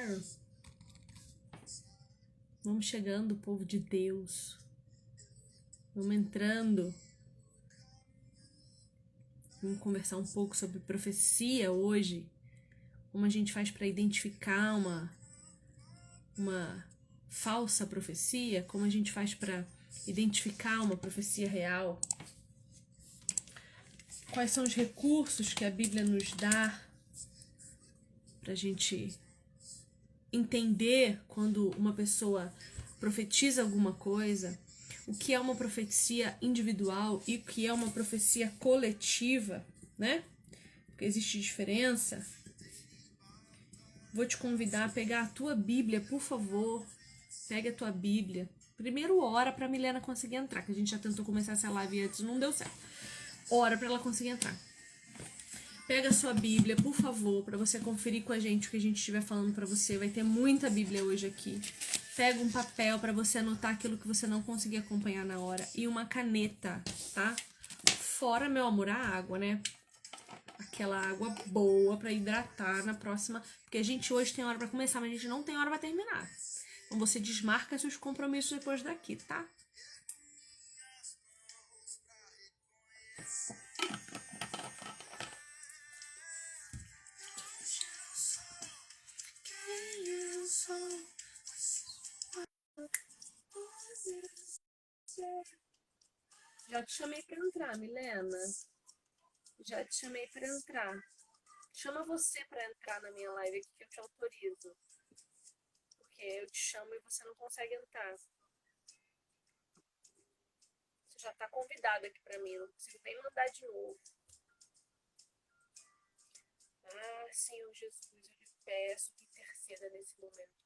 Claro. Vamos chegando, povo de Deus. Vamos entrando. Vamos conversar um pouco sobre profecia hoje. Como a gente faz para identificar uma falsa profecia. Como a gente faz para identificar uma profecia real. Quais são os recursos que a Bíblia nos dá para a gente entender quando uma pessoa profetiza alguma coisa, o que é uma profecia individual e o que é uma profecia coletiva, né? Porque existe diferença. Vou te convidar a pegar a tua Bíblia, por favor. Pega a tua Bíblia. Primeiro ora para a Milena conseguir entrar, que a gente já tentou começar essa live antes, não deu certo. Ora para ela conseguir entrar. Pega a sua Bíblia, por favor, para você conferir com a gente o que a gente estiver falando para você. Vai ter muita Bíblia hoje aqui. Pega um papel para você anotar aquilo que você não conseguir acompanhar na hora. E uma caneta, tá? Fora, meu amor, a água, né? Aquela água boa para hidratar na próxima. Porque a gente hoje tem hora para começar, mas a gente não tem hora para terminar. Então você desmarca seus compromissos depois daqui, tá? Já te chamei pra entrar, Milena. Já te chamei pra entrar. Chama você pra entrar na minha live aqui que eu te autorizo. Porque eu te chamo e você não consegue entrar. Você já tá convidado aqui pra mim, não consigo nem mandar de novo. Ah, Senhor Jesus, eu lhe peço que interceda nesse momento.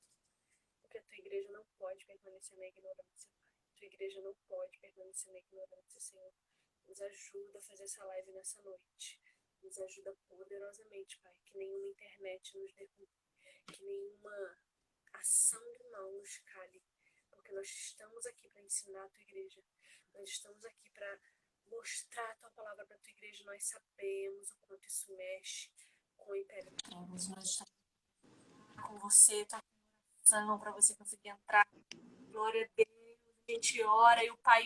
Porque a tua igreja não pode permanecer na ignorância, Pai. A tua igreja não pode permanecer na ignorância, Senhor. Nos ajuda a fazer essa live nessa noite. Nos ajuda poderosamente, Pai. Que nenhuma internet nos derrube. Que nenhuma ação do mal nos cale. Porque nós estamos aqui para ensinar a tua igreja. Nós estamos aqui para mostrar a tua palavra para a tua igreja. Nós sabemos o quanto isso mexe com o Império de Trevas. Nós estamos com você, tua oração para você conseguir entrar. Glória a Deus. A gente ora e o Pai...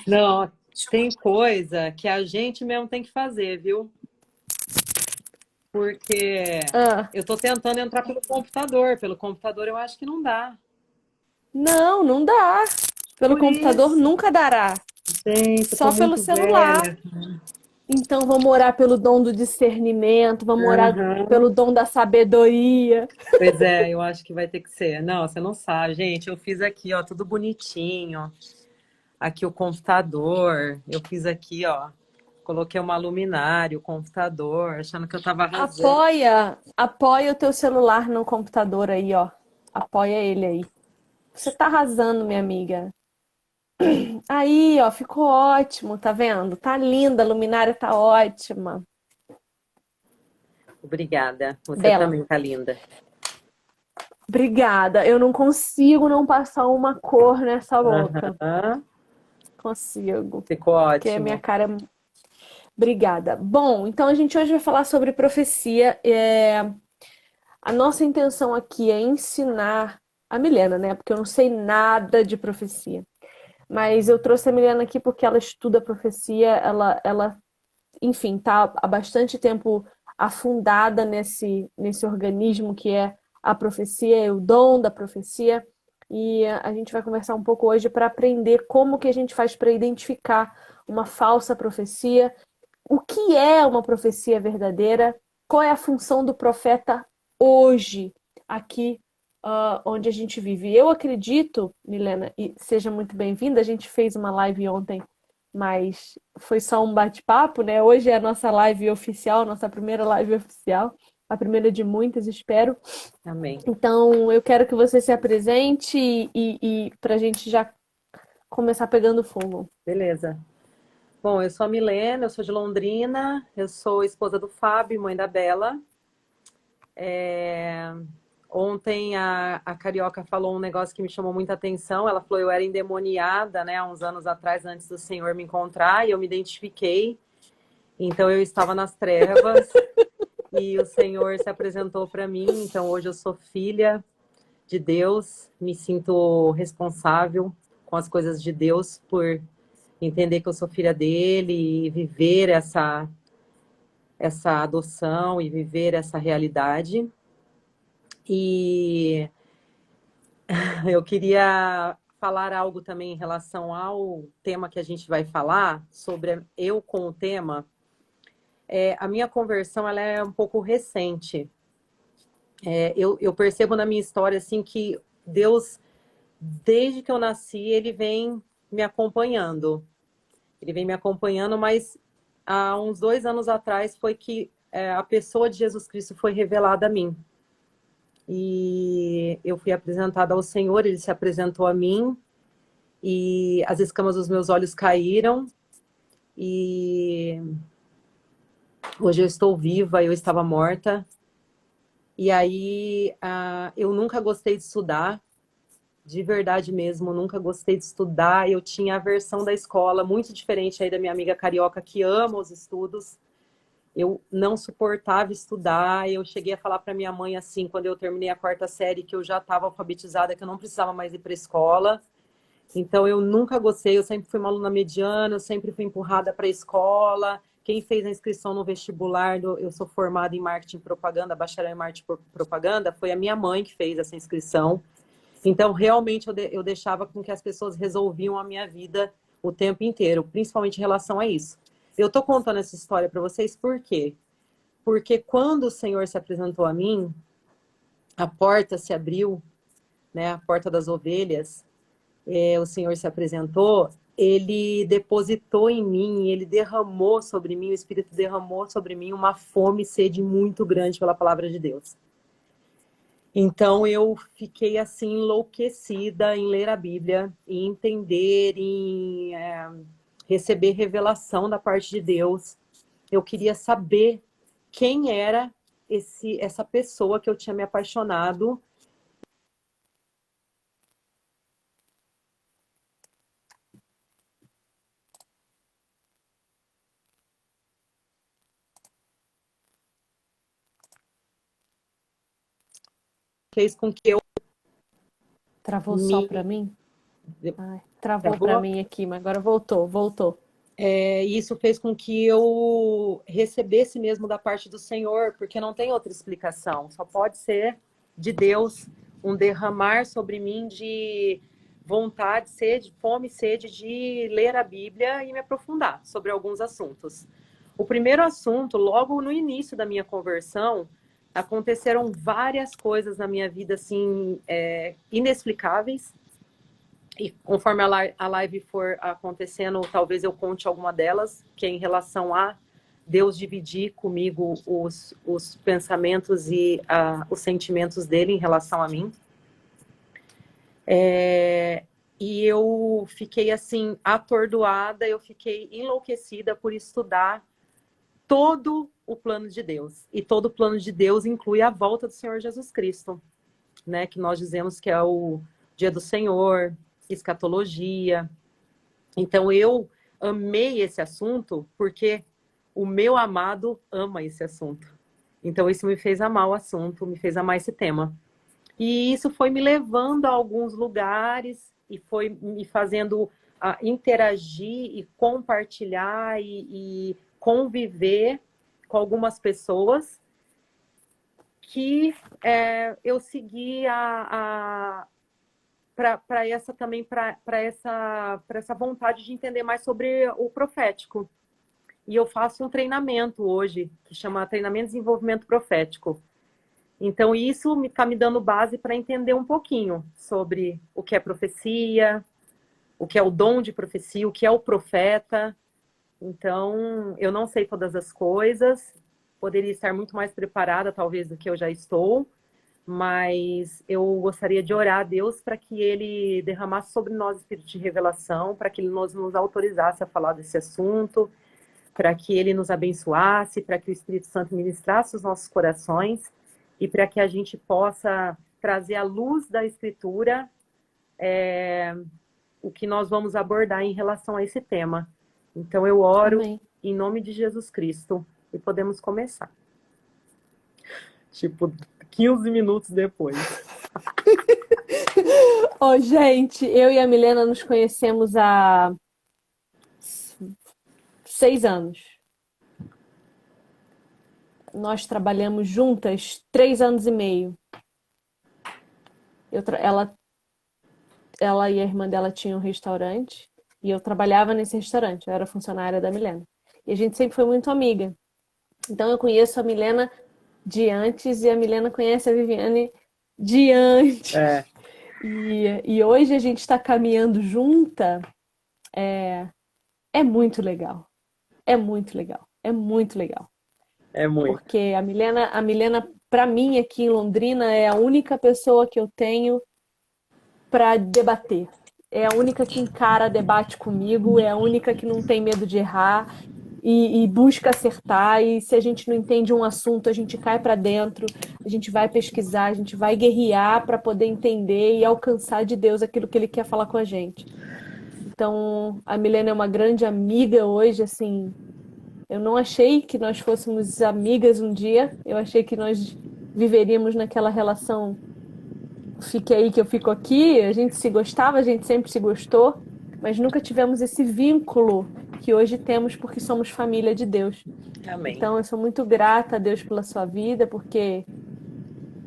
Não, tem coisa que a gente mesmo tem que fazer, viu? Porque eu tô tentando entrar pelo computador. Pelo computador eu acho que não dá. Não dá. Pelo Por computador isso. nunca dará. Gente, eu Só tô pelo muito celular. velha. Então vamos orar pelo dom do discernimento, vamos orar Aham. pelo dom da sabedoria. Pois é, eu acho que vai ter que ser. Não, você não sabe, gente. Eu fiz aqui, ó, tudo bonitinho. Aqui o computador. Eu fiz aqui, ó. Coloquei uma luminária, o computador, achando que eu tava arrasando. Apoia o teu celular no computador aí, ó. Apoia ele aí. Você tá arrasando, minha amiga. Aí, ó, ficou ótimo, tá vendo? Tá linda, a luminária tá ótima. Obrigada. Você Bela. também tá linda. Obrigada. Eu não consigo não passar uma cor nessa boca. Aham. Consigo. Ficou Porque a minha ótimo. cara é... Obrigada. Bom, então a gente hoje vai falar sobre profecia. A nossa intenção aqui é ensinar a Milena, né? Porque eu não sei nada de profecia. Mas eu trouxe a Milena aqui porque ela estuda profecia, ela enfim, tá há bastante tempo afundada nesse organismo que é a profecia, o dom da profecia. E a gente vai conversar um pouco hoje para aprender como que a gente faz para identificar uma falsa profecia, o que é uma profecia verdadeira, qual é a função do profeta hoje, aqui onde a gente vive. Eu acredito, Milena, e seja muito bem-vinda, a gente fez uma live ontem, mas foi só um bate-papo, né? Hoje é a nossa live oficial, nossa primeira live oficial, a primeira de muitas, espero. Amém. Então, eu quero que você se apresente e para a gente já começar pegando fogo. Beleza. Bom, eu sou a Milena, eu sou de Londrina, eu sou esposa do Fábio, mãe da Bela. Ontem a Carioca falou um negócio que me chamou muita atenção. Ela falou: eu era endemoniada, né, há uns anos atrás, antes do Senhor me encontrar, e eu me identifiquei. Então eu estava nas trevas. e o Senhor se apresentou para mim. Então hoje eu sou filha de Deus, me sinto responsável com as coisas de Deus por entender que eu sou filha dele e viver essa adoção e viver essa realidade. E eu queria falar algo também em relação ao tema que a gente vai falar, sobre eu com o tema. A minha conversão ela é um pouco recente. Eu percebo na minha história assim, que Deus, desde que eu nasci, Ele vem me acompanhando. Ele vem me acompanhando, mas há uns 2 anos atrás foi que a pessoa de Jesus Cristo foi revelada a mim. E eu fui apresentada ao Senhor, Ele se apresentou a mim, e as escamas dos meus olhos caíram, e hoje eu estou viva, eu estava morta. E aí eu nunca gostei de estudar, de verdade mesmo, nunca gostei de estudar. Eu tinha aversão da escola, muito diferente aí da minha amiga carioca que ama os estudos. Eu não suportava estudar. Eu cheguei a falar para minha mãe assim, quando eu terminei a 4ª série, que eu já estava alfabetizada, que eu não precisava mais ir para a escola. Então eu nunca gostei, eu sempre fui uma aluna mediana, eu sempre fui empurrada para a escola. Quem fez a inscrição no vestibular, eu sou formada em marketing e propaganda, bacharel em marketing e propaganda, foi a minha mãe que fez essa inscrição. Então realmente eu deixava com que as pessoas resolviam a minha vida o tempo inteiro, principalmente em relação a isso. Eu tô contando essa história para vocês por quê? Porque quando o Senhor se apresentou a mim, a porta se abriu, né, a porta das ovelhas, o Senhor se apresentou, Ele depositou em mim, Ele derramou sobre mim, o Espírito derramou sobre mim uma fome e sede muito grande pela palavra de Deus. Então eu fiquei assim enlouquecida em ler a Bíblia, em entender, em receber revelação da parte de Deus. Eu queria saber quem era essa pessoa que eu tinha me apaixonado. Fez com que eu Travou só para mim? Ai, travou Travou? para mim aqui, mas agora voltou. Isso fez com que eu recebesse mesmo da parte do Senhor, porque não tem outra explicação. Só pode ser de Deus um derramar sobre mim de vontade, sede, fome e sede de ler a Bíblia e me aprofundar sobre alguns assuntos. O primeiro assunto, logo no início da minha conversão, aconteceram várias coisas na minha vida assim inexplicáveis. E conforme a live for acontecendo, talvez eu conte alguma delas, que é em relação a Deus dividir comigo os pensamentos e os sentimentos dele em relação a mim. E eu fiquei assim, atordoada, eu fiquei enlouquecida por estudar todo o plano de Deus. E todo o plano de Deus inclui a volta do Senhor Jesus Cristo, né? Que nós dizemos que é o dia do Senhor, escatologia. Então eu amei esse assunto porque o meu amado ama esse assunto. Então isso me fez amar o assunto, me fez amar esse tema. E isso foi me levando a alguns lugares e foi me fazendo interagir e compartilhar e conviver com algumas pessoas que eu segui para essa vontade de entender mais sobre o profético. E eu faço um treinamento hoje, que chama Treinamento de Desenvolvimento Profético. Então, isso está me dando base para entender um pouquinho sobre o que é profecia, o que é o dom de profecia, o que é o profeta. Então, eu não sei todas as coisas, poderia estar muito mais preparada, talvez, do que eu já estou, mas eu gostaria de orar a Deus para que Ele derramasse sobre nós espírito de revelação, para que Ele nos autorizasse a falar desse assunto, para que Ele nos abençoasse, para que o Espírito Santo ministrasse os nossos corações e para que a gente possa trazer à luz da Escritura o que nós vamos abordar em relação a esse tema. Então eu oro Amém. Em nome de Jesus Cristo e podemos começar. Tipo, 15 minutos depois. Ô, gente, eu e a Milena nos conhecemos há 6 anos. Nós trabalhamos juntas 3 anos e meio. Ela e a irmã dela tinham um restaurante e eu trabalhava nesse restaurante. Eu era funcionária da Milena. E a gente sempre foi muito amiga. Então eu conheço a Milena de antes e a Milena conhece a Viviane de antes. É, E hoje a gente está caminhando junta. É muito legal. É muito legal. É muito legal. é muito. Porque a Milena, para mim, aqui em Londrina, é a única pessoa que eu tenho para debater. É a única que encara debate comigo, é a única que não tem medo de errar e busca acertar. E se a gente não entende um assunto, a gente cai para dentro, a gente vai pesquisar, a gente vai guerrear para poder entender e alcançar de Deus aquilo que Ele quer falar com a gente. Então, a Milena é uma grande amiga hoje, assim. Eu não achei que nós fôssemos amigas um dia. Eu achei que nós viveríamos naquela relação fique aí que eu fico aqui. A gente se gostava, a gente sempre se gostou, mas nunca tivemos esse vínculo que hoje temos porque somos família de Deus. Amém. Então eu sou muito grata a Deus pela sua vida, porque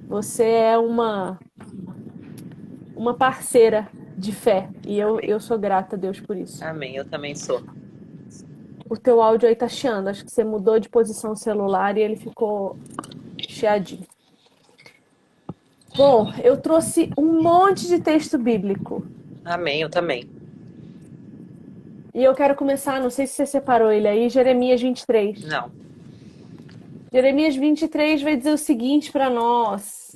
você é uma parceira de fé e eu sou grata a Deus por isso. Amém, eu também sou. O teu áudio aí tá chiando, acho que você mudou de posição celular e ele ficou chiadinho. Bom, eu trouxe um monte de texto bíblico. Amém, eu também. E eu quero começar, não sei se você separou ele aí, Jeremias 23. Não. Jeremias 23 vai dizer o seguinte para nós: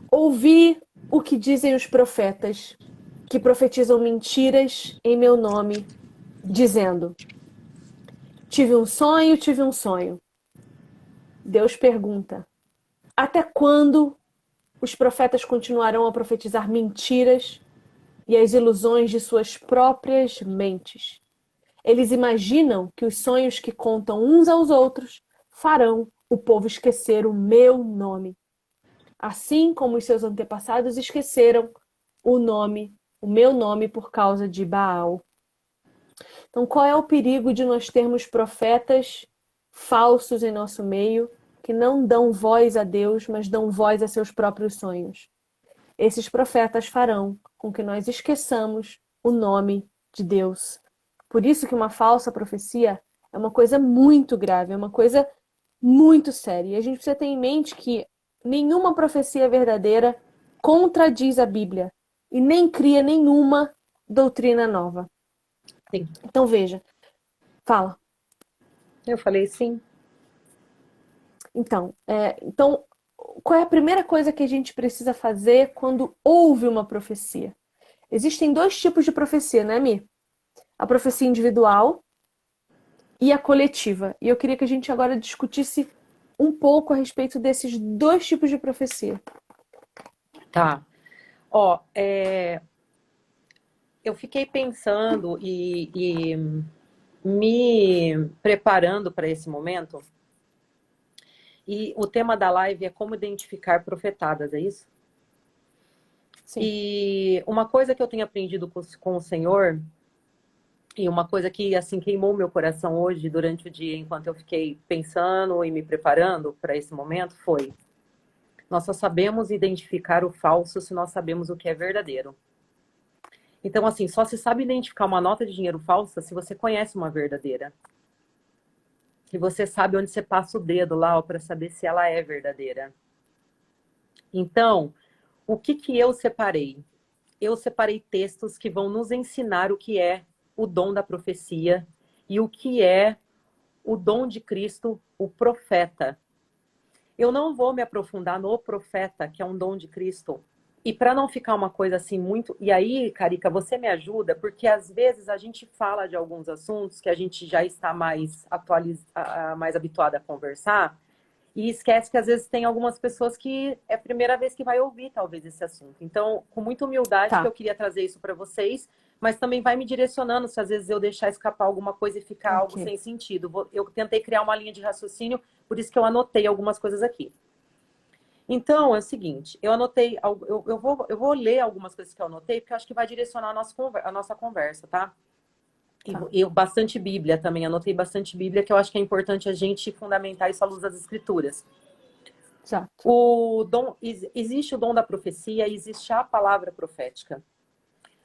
ouvi o que dizem os profetas, que profetizam mentiras em meu nome, dizendo: tive um sonho, tive um sonho. Deus pergunta: até quando os profetas continuarão a profetizar mentiras e as ilusões de suas próprias mentes? Eles imaginam que os sonhos que contam uns aos outros farão o povo esquecer o meu nome, assim como os seus antepassados esqueceram o meu nome por causa de Baal. Então, qual é o perigo de nós termos profetas falsos em nosso meio que não dão voz a Deus, mas dão voz a seus próprios sonhos? Esses profetas farão com que nós esqueçamos o nome de Deus. Por isso que uma falsa profecia é uma coisa muito grave, é uma coisa muito séria. E a gente precisa ter em mente que nenhuma profecia verdadeira contradiz a Bíblia e nem cria nenhuma doutrina nova. Sim. Então veja, fala. Eu falei sim. Então, qual é a primeira coisa que a gente precisa fazer quando houve uma profecia? Existem 2 tipos de profecia, né, Mi? A profecia individual e a coletiva. E eu queria que a gente agora discutisse um pouco a respeito desses 2 tipos de profecia. Tá. Ó, eu fiquei pensando e me preparando para esse momento. E o tema da live é como identificar profetadas, é isso? Sim. E uma coisa que eu tenho aprendido com o Senhor, e uma coisa que assim queimou meu coração hoje durante o dia, enquanto eu fiquei pensando e me preparando para esse momento, foi: nós só sabemos identificar o falso se nós sabemos o que é verdadeiro. Então, assim, só se sabe identificar uma nota de dinheiro falsa se você conhece uma verdadeira. Se você sabe onde você passa o dedo lá para saber se ela é verdadeira. Então, o que eu separei? Eu separei textos que vão nos ensinar o que é o dom da profecia e o que é o dom de Cristo, o profeta. Eu não vou me aprofundar no profeta, que é um dom de Cristo. E para não ficar uma coisa assim muito... E aí, Carica, você me ajuda, porque às vezes a gente fala de alguns assuntos que a gente já está mais habituada a conversar, E esquece que às vezes tem algumas pessoas que é a primeira vez que vai ouvir talvez esse assunto. Então, com muita humildade que Tá, eu queria trazer isso para vocês, mas também vai me direcionando se às vezes eu deixar escapar alguma coisa e ficar algo ok. sem sentido. Eu tentei criar uma linha de raciocínio, por isso que eu anotei algumas coisas aqui. Então, é o seguinte, eu anotei, eu vou ler algumas coisas que eu anotei, porque eu acho que vai direcionar a nossa conversa, tá? Tá, E bastante Bíblia também, anotei bastante Bíblia, que eu acho que é importante a gente fundamentar isso à luz das Escrituras. exato. Existe o dom da profecia e existe a palavra profética.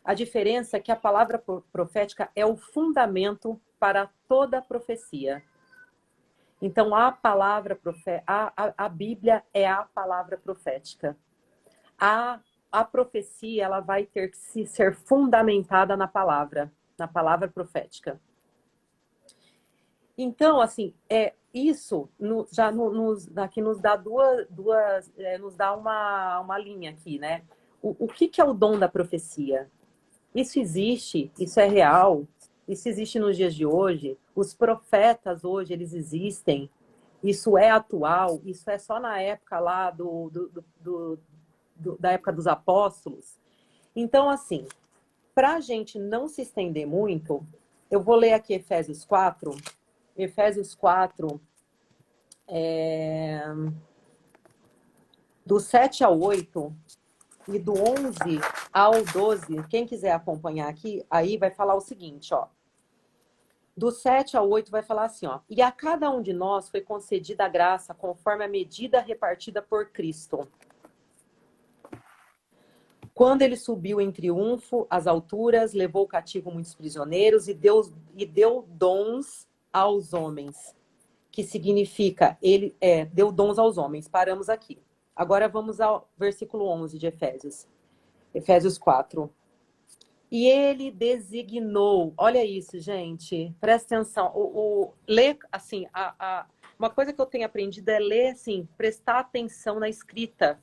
A diferença é que a palavra profética é o fundamento para toda a profecia. Então, a Bíblia é a palavra profética. A profecia ela vai ter que ser fundamentada na palavra profética. Então, assim, isso aqui nos dá nos dá uma linha aqui, né? O que é o dom da profecia? Isso existe, isso é real, isso existe nos dias de hoje. Os profetas hoje, eles existem. Isso é atual, isso é só na época lá da época dos apóstolos. Então, assim, para a gente não se estender muito, eu vou ler aqui Efésios 4. Efésios 4, do 7 ao 8 e do 11 ao 12. Quem quiser acompanhar aqui, aí vai falar o seguinte, ó. Do 7 ao 8 vai falar assim, ó. E a cada um de nós foi concedida a graça conforme a medida repartida por Cristo. Quando ele subiu em triunfo às alturas, levou cativo muitos prisioneiros e deu dons aos homens. Que significa, deu dons aos homens. Paramos aqui. Agora vamos ao versículo 11 de Efésios. Efésios 4. E ele designou, olha isso, gente, presta atenção, ler, assim, uma coisa que eu tenho aprendido é ler, assim, prestar atenção na escrita.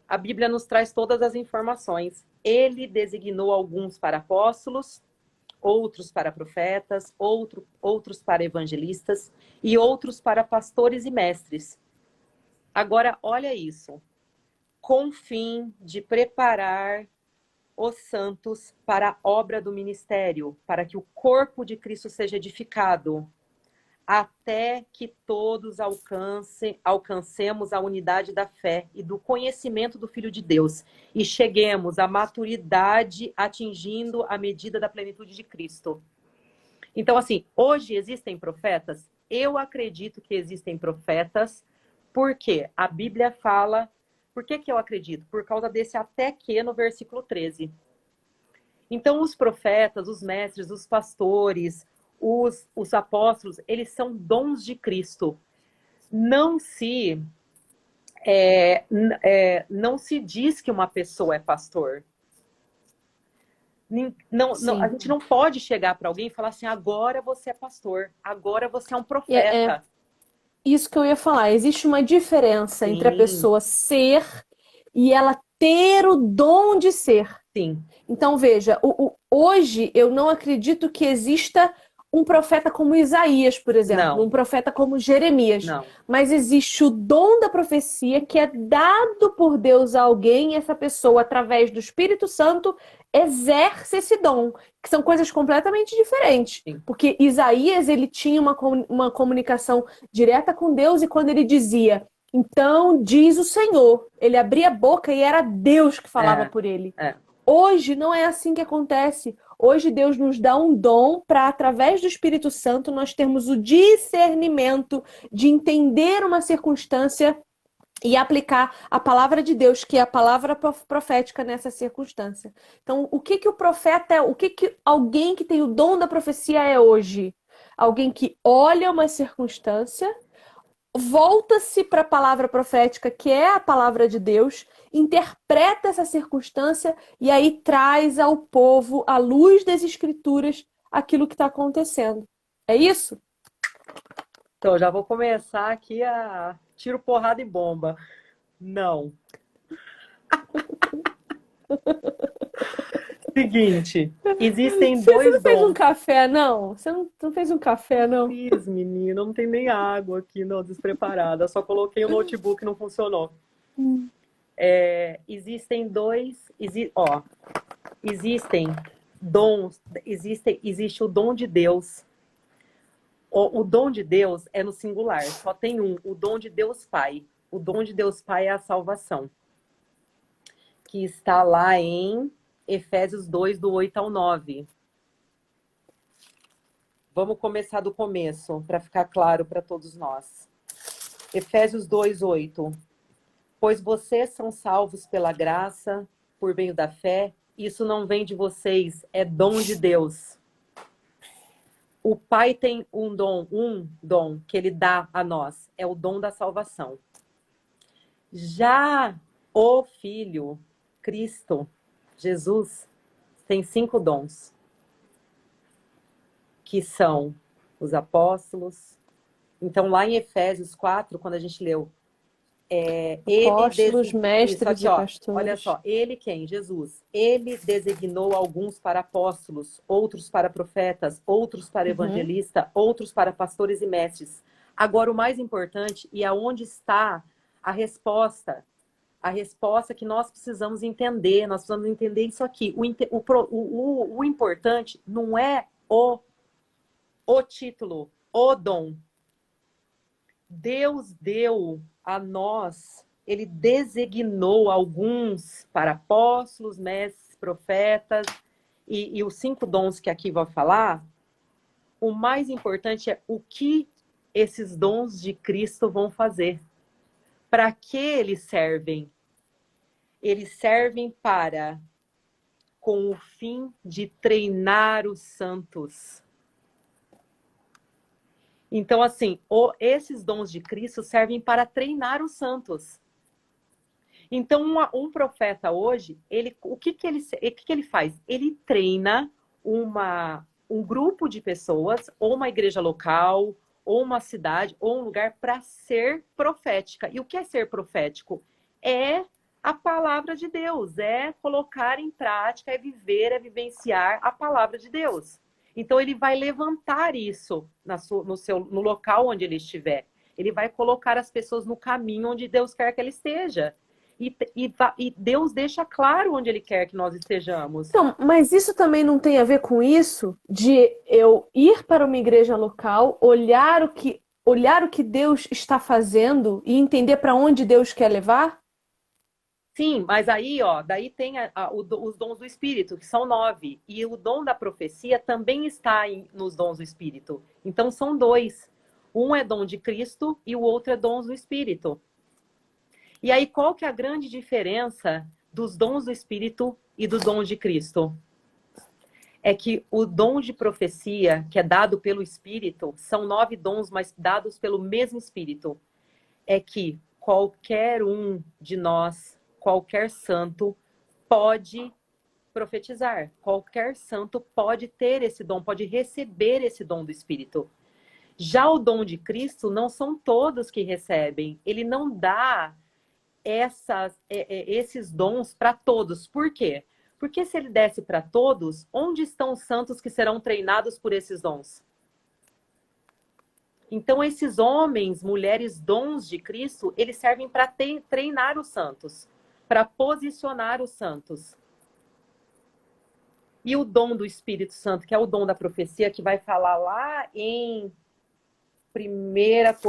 A Bíblia nos traz todas as informações. Ele designou alguns para apóstolos, outros para profetas, outros para evangelistas e outros para pastores e mestres. Agora, olha isso, com o fim de preparar os santos para a obra do ministério, para que o corpo de Cristo seja edificado, até que todos alcancemos a unidade da fé e do conhecimento do Filho de Deus e cheguemos à maturidade atingindo a medida da plenitude de Cristo. Então, assim, hoje existem profetas? Eu acredito que existem profetas, porque a Bíblia fala. Por que eu acredito? Por causa desse até que no versículo 13. Então, os profetas, os mestres, os pastores, os apóstolos, eles são dons de Cristo. Não se diz que uma pessoa é pastor. Não, a Sim. gente não pode chegar para alguém e falar assim, agora você é pastor, agora você é um É profeta. isso que eu ia falar. Existe uma diferença entre a Sim, pessoa ser e ela ter o dom de ser. sim, Então, veja, hoje eu não acredito que exista um profeta como Isaías, por exemplo, um não, profeta como Jeremias, não, mas existe o dom da profecia que é dado por Deus a alguém, e essa pessoa, através do Espírito Santo, exerce esse dom, que são coisas completamente diferentes. sim, Porque Isaías, ele tinha uma comunicação direta com Deus, e quando ele dizia, então diz o Senhor, ele abria a boca e era Deus que falava é, por ele. é, Hoje não é assim que acontece. Hoje Deus nos dá um dom para, através do Espírito Santo, nós termos o discernimento de entender uma circunstância e aplicar a palavra de Deus, que é a palavra profética nessa circunstância. Então, o que o profeta é? O que alguém que tem o dom da profecia é hoje? Alguém que olha uma circunstância, volta-se para a palavra profética, que é a palavra de Deus, interpreta essa circunstância e aí traz ao povo, à luz das escrituras, aquilo que está acontecendo. É isso? Então, já vou começar aqui a tiro, porrada e bomba. Não. Seguinte, existem Você dois não fez um dons. café, não? Você não fez um café, não? Fiz, menina, não tem nem água aqui, não, despreparada. Só coloquei o notebook e não funcionou. Existem dois, existem dons, existe o dom de Deus. O dom de Deus é no singular, só tem um, o dom de Deus Pai. O dom de Deus Pai é a salvação, que está lá em Efésios 2, do 8 ao 9. Vamos começar do começo, para ficar claro para todos nós. Efésios 2, 8. Pois vocês são salvos pela graça, por meio da fé. Isso não vem de vocês, é dom de Deus. O Pai tem um dom que Ele dá a nós, é o dom da salvação. Já o Filho, Cristo, Jesus, tem 5 dons, que são os apóstolos. Então, lá em Efésios 4, quando a gente leu, Apóstolos, isso mestres aqui, e ó, olha pastores. só, ele quem? Jesus. Ele designou alguns para apóstolos, outros para profetas, outros para evangelistas, outros para pastores e mestres. Agora, o mais importante, e aonde está a resposta que nós precisamos entender, isso aqui. O importante não é o título, o dom. Deus deu a nós, Ele designou alguns para apóstolos, mestres, profetas, e os 5 dons que aqui vou falar. O mais importante é o que esses dons de Cristo vão fazer. Para que eles servem? Eles servem para, com o fim de treinar os santos. Então, assim, esses dons de Cristo servem para treinar os santos. Então, um profeta hoje, o que ele faz? Ele treina um grupo de pessoas, ou uma igreja local, ou uma cidade, ou um lugar para ser profética. E o que é ser profético? É a palavra de Deus, é colocar em prática, é viver, é vivenciar a palavra de Deus. Então, ele vai levantar isso no local onde ele estiver. Ele vai colocar as pessoas no caminho onde Deus quer que ele esteja. E Deus deixa claro onde Ele quer que nós estejamos. Então, mas isso também não tem a ver com isso de eu ir para uma igreja local, olhar o que Deus está fazendo e entender para onde Deus quer levar? Sim, mas aí, daí tem os dons do Espírito, que são 9. E o dom da profecia também está nos dons do Espírito. Então, são 2. Um é dom de Cristo e o outro é dons do Espírito. E aí, qual que é a grande diferença dos dons do Espírito e dos dons de Cristo? É que o dom de profecia, que é dado pelo Espírito, são 9 dons, mas dados pelo mesmo Espírito. É que qualquer um de nós, qualquer santo, pode profetizar. Qualquer santo pode ter esse dom, pode receber esse dom do Espírito. Já o dom de Cristo, não são todos que recebem. Ele não dá esses dons para todos. Por quê? Porque se ele desse para todos, onde estão os santos que serão treinados por esses dons? Então, esses homens, mulheres, dons de Cristo, eles servem para treinar os santos, para posicionar os santos. E o dom do Espírito Santo, que é o dom da profecia, que vai falar lá em 1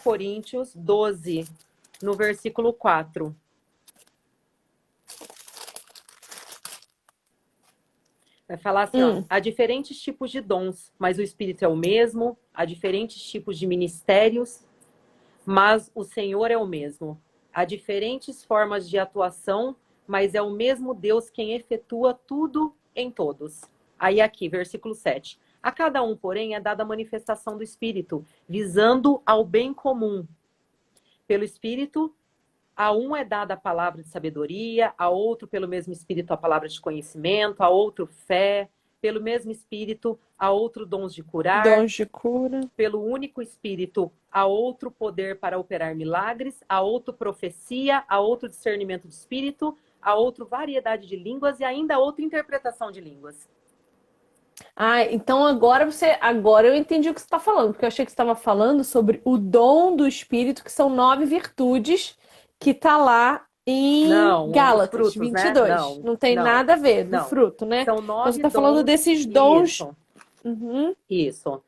Coríntios 12, no versículo 4. Vai falar assim, há diferentes tipos de dons, mas o Espírito é o mesmo. Há diferentes tipos de ministérios, mas o Senhor é o mesmo. Há diferentes formas de atuação, mas é o mesmo Deus quem efetua tudo em todos. Aí aqui, versículo 7. A cada um, porém, é dada a manifestação do Espírito, visando ao bem comum. Pelo Espírito, a um é dada a palavra de sabedoria, a outro, pelo mesmo Espírito, a palavra de conhecimento, a outro, fé. Pelo mesmo Espírito, a outro, dons de curar. Dons de cura. Pelo único Espírito, a outro, poder para operar milagres, a outro, profecia, a outro, discernimento de Espírito, há outra variedade de línguas e ainda outra interpretação de línguas. Ah, então agora eu entendi o que você está falando, porque eu achei que você estava falando sobre o dom do Espírito, que são 9 virtudes, que está lá em Não, os Gálatas frutos, né? 22. Não, Não tem não, nada a ver do não. fruto, né? São Então você 9 está falando dons. desses dons. Isso, Uhum. isso,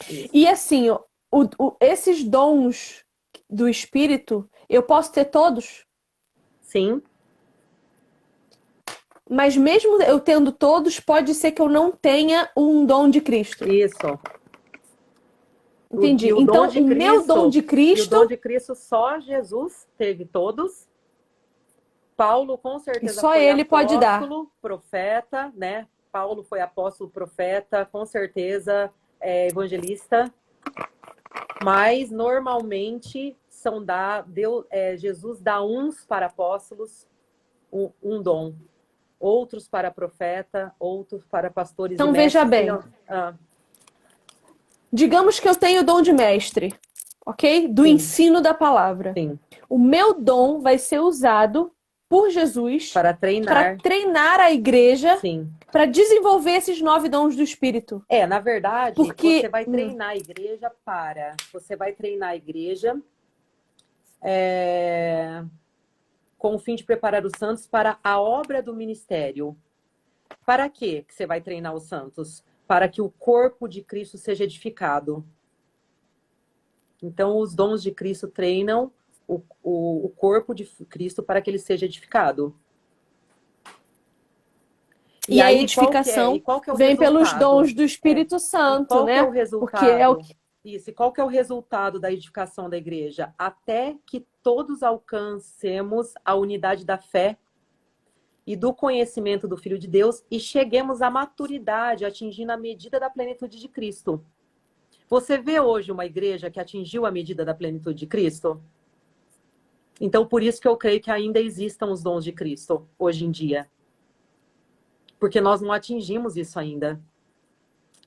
isso. E assim, ó, esses dons do Espírito, eu posso ter todos, Sim, mas mesmo eu tendo todos, pode ser que eu não tenha um dom de Cristo. isso. Entendi. E o dom Então, de o meu dom Cristo, de e o Cristo, dom de Cristo só Jesus teve todos. Paulo com e certeza só foi ele pode dar. apóstolo, profeta, né? Paulo foi apóstolo, profeta, com certeza evangelista. Mas normalmente Jesus dá uns para apóstolos um dom, outros para profeta, outros para pastores e Então, veja mestres. bem. Digamos que eu tenho o dom de mestre, ok? Do Sim, ensino da palavra. sim. O meu dom vai ser usado por Jesus Para para treinar, treinar a igreja sim. para desenvolver esses 9 dons do Espírito. Na verdade, Porque você vai treinar a igreja com o fim de preparar os santos para a obra do ministério. Para quê que você vai treinar os santos? Para que o corpo de Cristo seja edificado. Então, os dons de Cristo treinam o corpo de Cristo para que ele seja edificado. E a aí, edificação qual que é o vem pelos resultado? dons do Espírito E Santo, qual que é né? o Porque é o resultado? Isso. E qual que é o resultado da edificação da igreja? Até que todos alcancemos a unidade da fé e do conhecimento do Filho de Deus e cheguemos à maturidade, atingindo a medida da plenitude de Cristo. Você vê hoje uma igreja que atingiu a medida da plenitude de Cristo? Então, por isso que eu creio que ainda existam os dons de Cristo hoje em dia. Porque nós não atingimos isso ainda.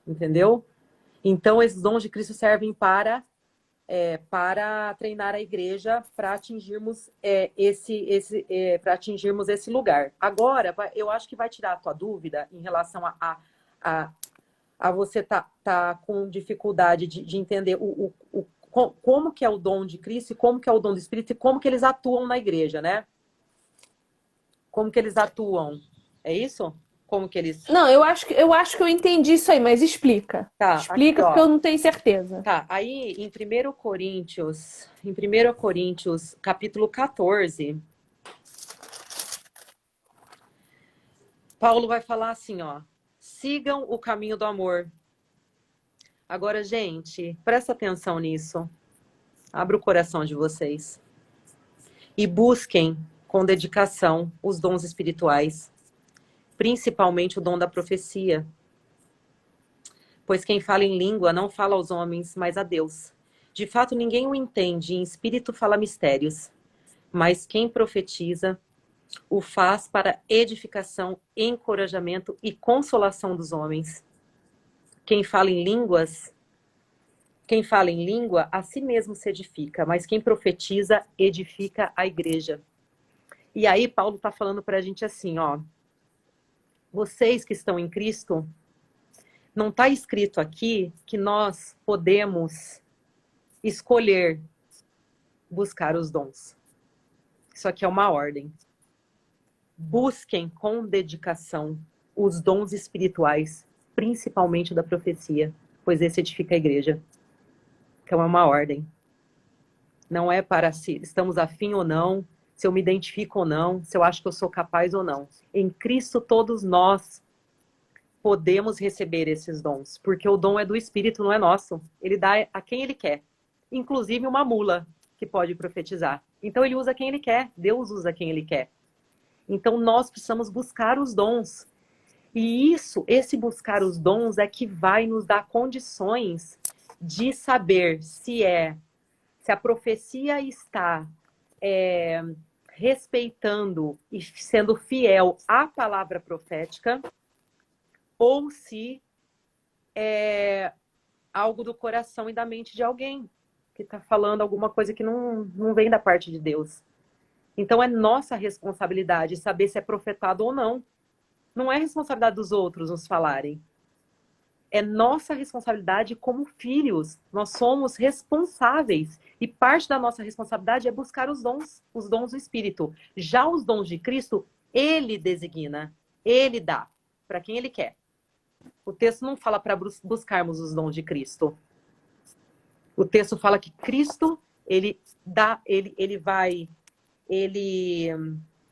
Entendeu? Então, esses dons de Cristo servem para treinar a igreja para atingirmos para atingirmos esse lugar. Agora, eu acho que vai tirar a tua dúvida em relação a você tá com dificuldade de entender como que é o dom de Cristo e como que é o dom do Espírito e como que eles atuam na igreja, né? Como que eles atuam? É isso? Como que eles... Não, eu acho que eu entendi isso aí, mas explica. Tá, Explica, aqui, porque ó. eu não tenho certeza. Tá, aí em 1 Coríntios, capítulo 14, Paulo vai falar assim, ó: sigam o caminho do amor. Agora, gente, presta atenção nisso. Abra o coração de vocês. E busquem com dedicação os dons espirituais, principalmente o dom da profecia. Pois quem fala em língua não fala aos homens, mas a Deus. De fato, ninguém o entende, em espírito fala mistérios. Mas quem profetiza o faz para edificação, encorajamento e consolação dos homens. Quem fala em língua, a si mesmo se edifica, mas quem profetiza, edifica a igreja. E aí, Paulo está falando para a gente assim, ó: vocês que estão em Cristo, não está escrito aqui que nós podemos escolher buscar os dons. Isso aqui é uma ordem. Busquem com dedicação os dons espirituais, principalmente da profecia, pois esse edifica a igreja. Então é uma ordem. Não é para se estamos afim ou não, se eu me identifico ou não, se eu acho que eu sou capaz ou não. Em Cristo todos nós podemos receber esses dons, porque o dom é do Espírito, não é nosso. Ele dá a quem ele quer, inclusive uma mula que pode profetizar. Então ele usa quem ele quer, Deus usa quem ele quer. Então nós precisamos buscar os dons. E esse buscar os dons é que vai nos dar condições de saber se a profecia está respeitando e sendo fiel à palavra profética, ou se é algo do coração e da mente de alguém que está falando alguma coisa que não vem da parte de Deus. Então é nossa responsabilidade saber se é profetado ou não. Não é responsabilidade dos outros nos falarem. É nossa responsabilidade como filhos. Nós somos responsáveis. E parte da nossa responsabilidade é buscar os dons do Espírito. Já os dons de Cristo, ele designa, ele dá para quem ele quer. O texto não fala para buscarmos os dons de Cristo. O texto fala que Cristo, ele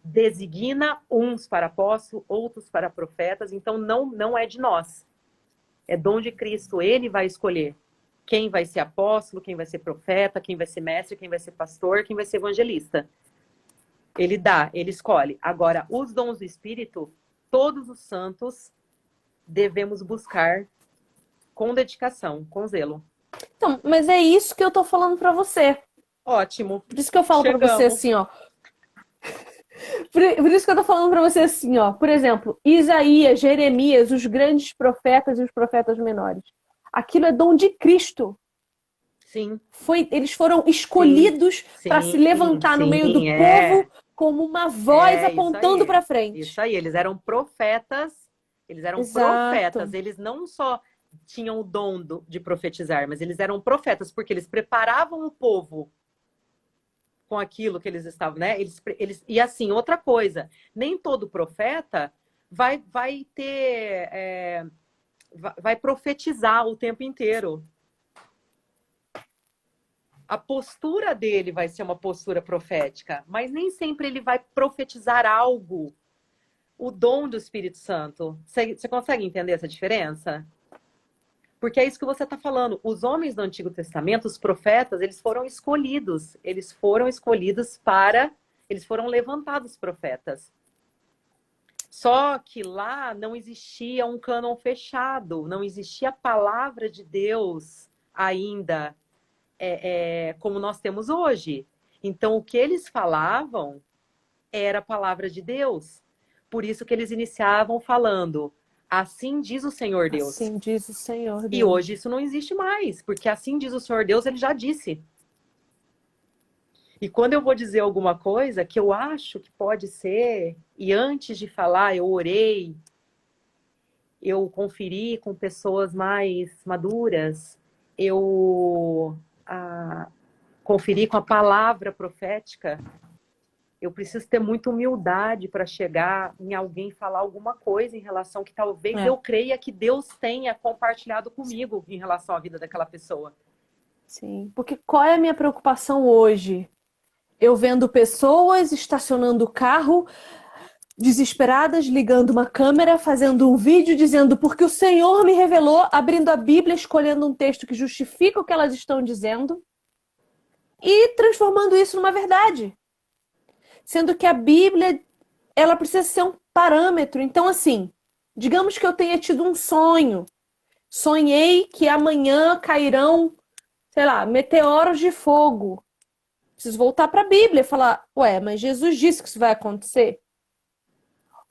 designa uns para apóstolos, outros para profetas. Então não é de nós. É dom de Cristo. Ele vai escolher quem vai ser apóstolo, quem vai ser profeta, quem vai ser mestre, quem vai ser pastor, quem vai ser evangelista. Ele dá, ele escolhe. Agora, os dons do Espírito, todos os santos devemos buscar com dedicação, com zelo. Então, mas é isso que eu tô falando pra você. Ótimo. Por isso que eu falo pra você Chegamos. assim, ó. Por isso que eu tô falando pra você assim, ó. Por exemplo, Isaías, Jeremias, os grandes profetas e os profetas menores. Aquilo é dom de Cristo. Sim. Eles foram escolhidos para se levantar no meio do povo como uma voz apontando para frente. Isso aí, eles eram profetas. Eles não só tinham o dom de profetizar, mas eles eram profetas, porque eles preparavam o povo com aquilo que eles estavam, né? E assim, outra coisa, nem todo profeta vai profetizar o tempo inteiro. A postura dele vai ser uma postura profética, mas nem sempre ele vai profetizar algo. O dom do Espírito Santo. Você consegue entender essa diferença? Porque é isso que você está falando. Os homens do Antigo Testamento, os profetas, eles foram escolhidos. Eles foram levantados profetas. Só que lá não existia um cânon fechado, não existia a palavra de Deus ainda como nós temos hoje. Então, o que eles falavam era a palavra de Deus. Por isso que eles iniciavam falando, assim diz o Senhor Deus. Assim diz o Senhor Deus. E hoje isso não existe mais, porque assim diz o Senhor Deus, ele já disse. E quando eu vou dizer alguma coisa que eu acho que pode ser, e antes de falar eu orei, eu conferi com pessoas mais maduras, eu conferi com a palavra profética, eu preciso ter muita humildade para chegar em alguém falar alguma coisa em relação que talvez eu creia que Deus tenha compartilhado comigo em relação à vida daquela pessoa. Sim, porque qual é a minha preocupação hoje? Eu vendo pessoas estacionando o carro, desesperadas, ligando uma câmera, fazendo um vídeo, dizendo porque o Senhor me revelou, abrindo a Bíblia, escolhendo um texto que justifica o que elas estão dizendo e transformando isso numa verdade. Sendo que a Bíblia, ela precisa ser um parâmetro. Então, assim, digamos que eu tenha tido um sonho. Sonhei que amanhã cairão, sei lá, meteoros de fogo. Preciso voltar para a Bíblia e falar, ué, mas Jesus disse que isso vai acontecer?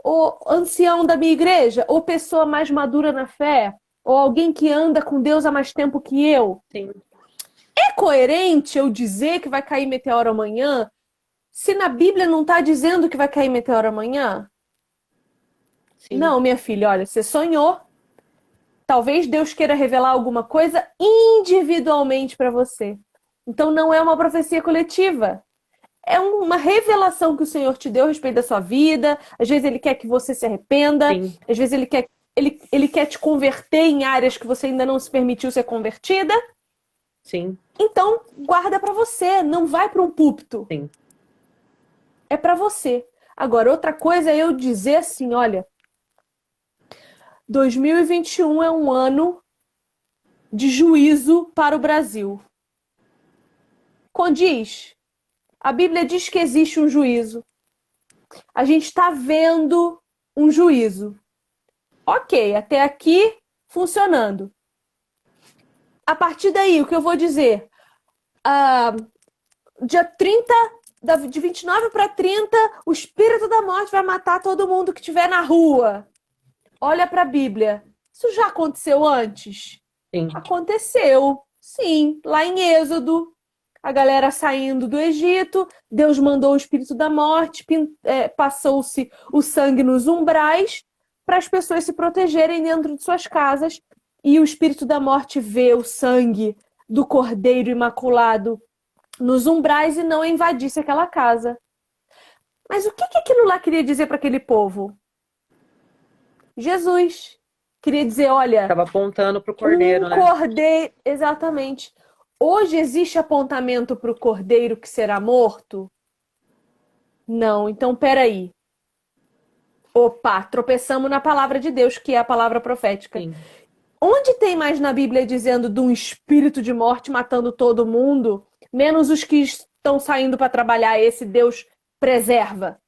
Ou ancião da minha igreja, ou pessoa mais madura na fé, ou alguém que anda com Deus há mais tempo que eu. Sim. É coerente eu dizer que vai cair meteoro amanhã, se na Bíblia não está dizendo que vai cair meteoro amanhã? Sim. Não, minha filha, olha, você sonhou. Talvez Deus queira revelar alguma coisa individualmente para você. Então não é uma profecia coletiva. É uma revelação que o Senhor te deu a respeito da sua vida. Às vezes ele quer que você se arrependa. Sim. Às vezes ele quer te converter em áreas que você ainda não se permitiu ser convertida. Sim. Então, guarda para você. Não vai para um púlpito. Sim. É para você. Agora, outra coisa é eu dizer assim, olha, 2021 é um ano de juízo para o Brasil. Condiz. A Bíblia diz que existe um juízo. A gente está vendo um juízo. Ok, até aqui funcionando. A partir daí, o que eu vou dizer? Dia 30, de 29 para 30, o espírito da morte vai matar todo mundo que estiver na rua. Olha para a Bíblia. Isso já aconteceu antes? Sim. Aconteceu. Sim, lá em Êxodo. a galera saindo do Egito, Deus mandou o espírito da morte, passou-se o sangue nos umbrais para as pessoas se protegerem dentro de suas casas, e o espírito da morte vê o sangue do Cordeiro Imaculado nos umbrais e não invadisse aquela casa. Mas o que aquilo lá queria dizer para aquele povo? Jesus queria dizer, olha, Estava apontando para o cordeiro, né? cordeiro, exatamente. Hoje existe apontamento para o cordeiro que será morto? Não, então peraí. Opa, tropeçamos na palavra de Deus, que é a palavra profética. Sim. Onde tem mais na Bíblia dizendo de um espírito de morte matando todo mundo, menos os que estão saindo para trabalhar, esse Deus preserva?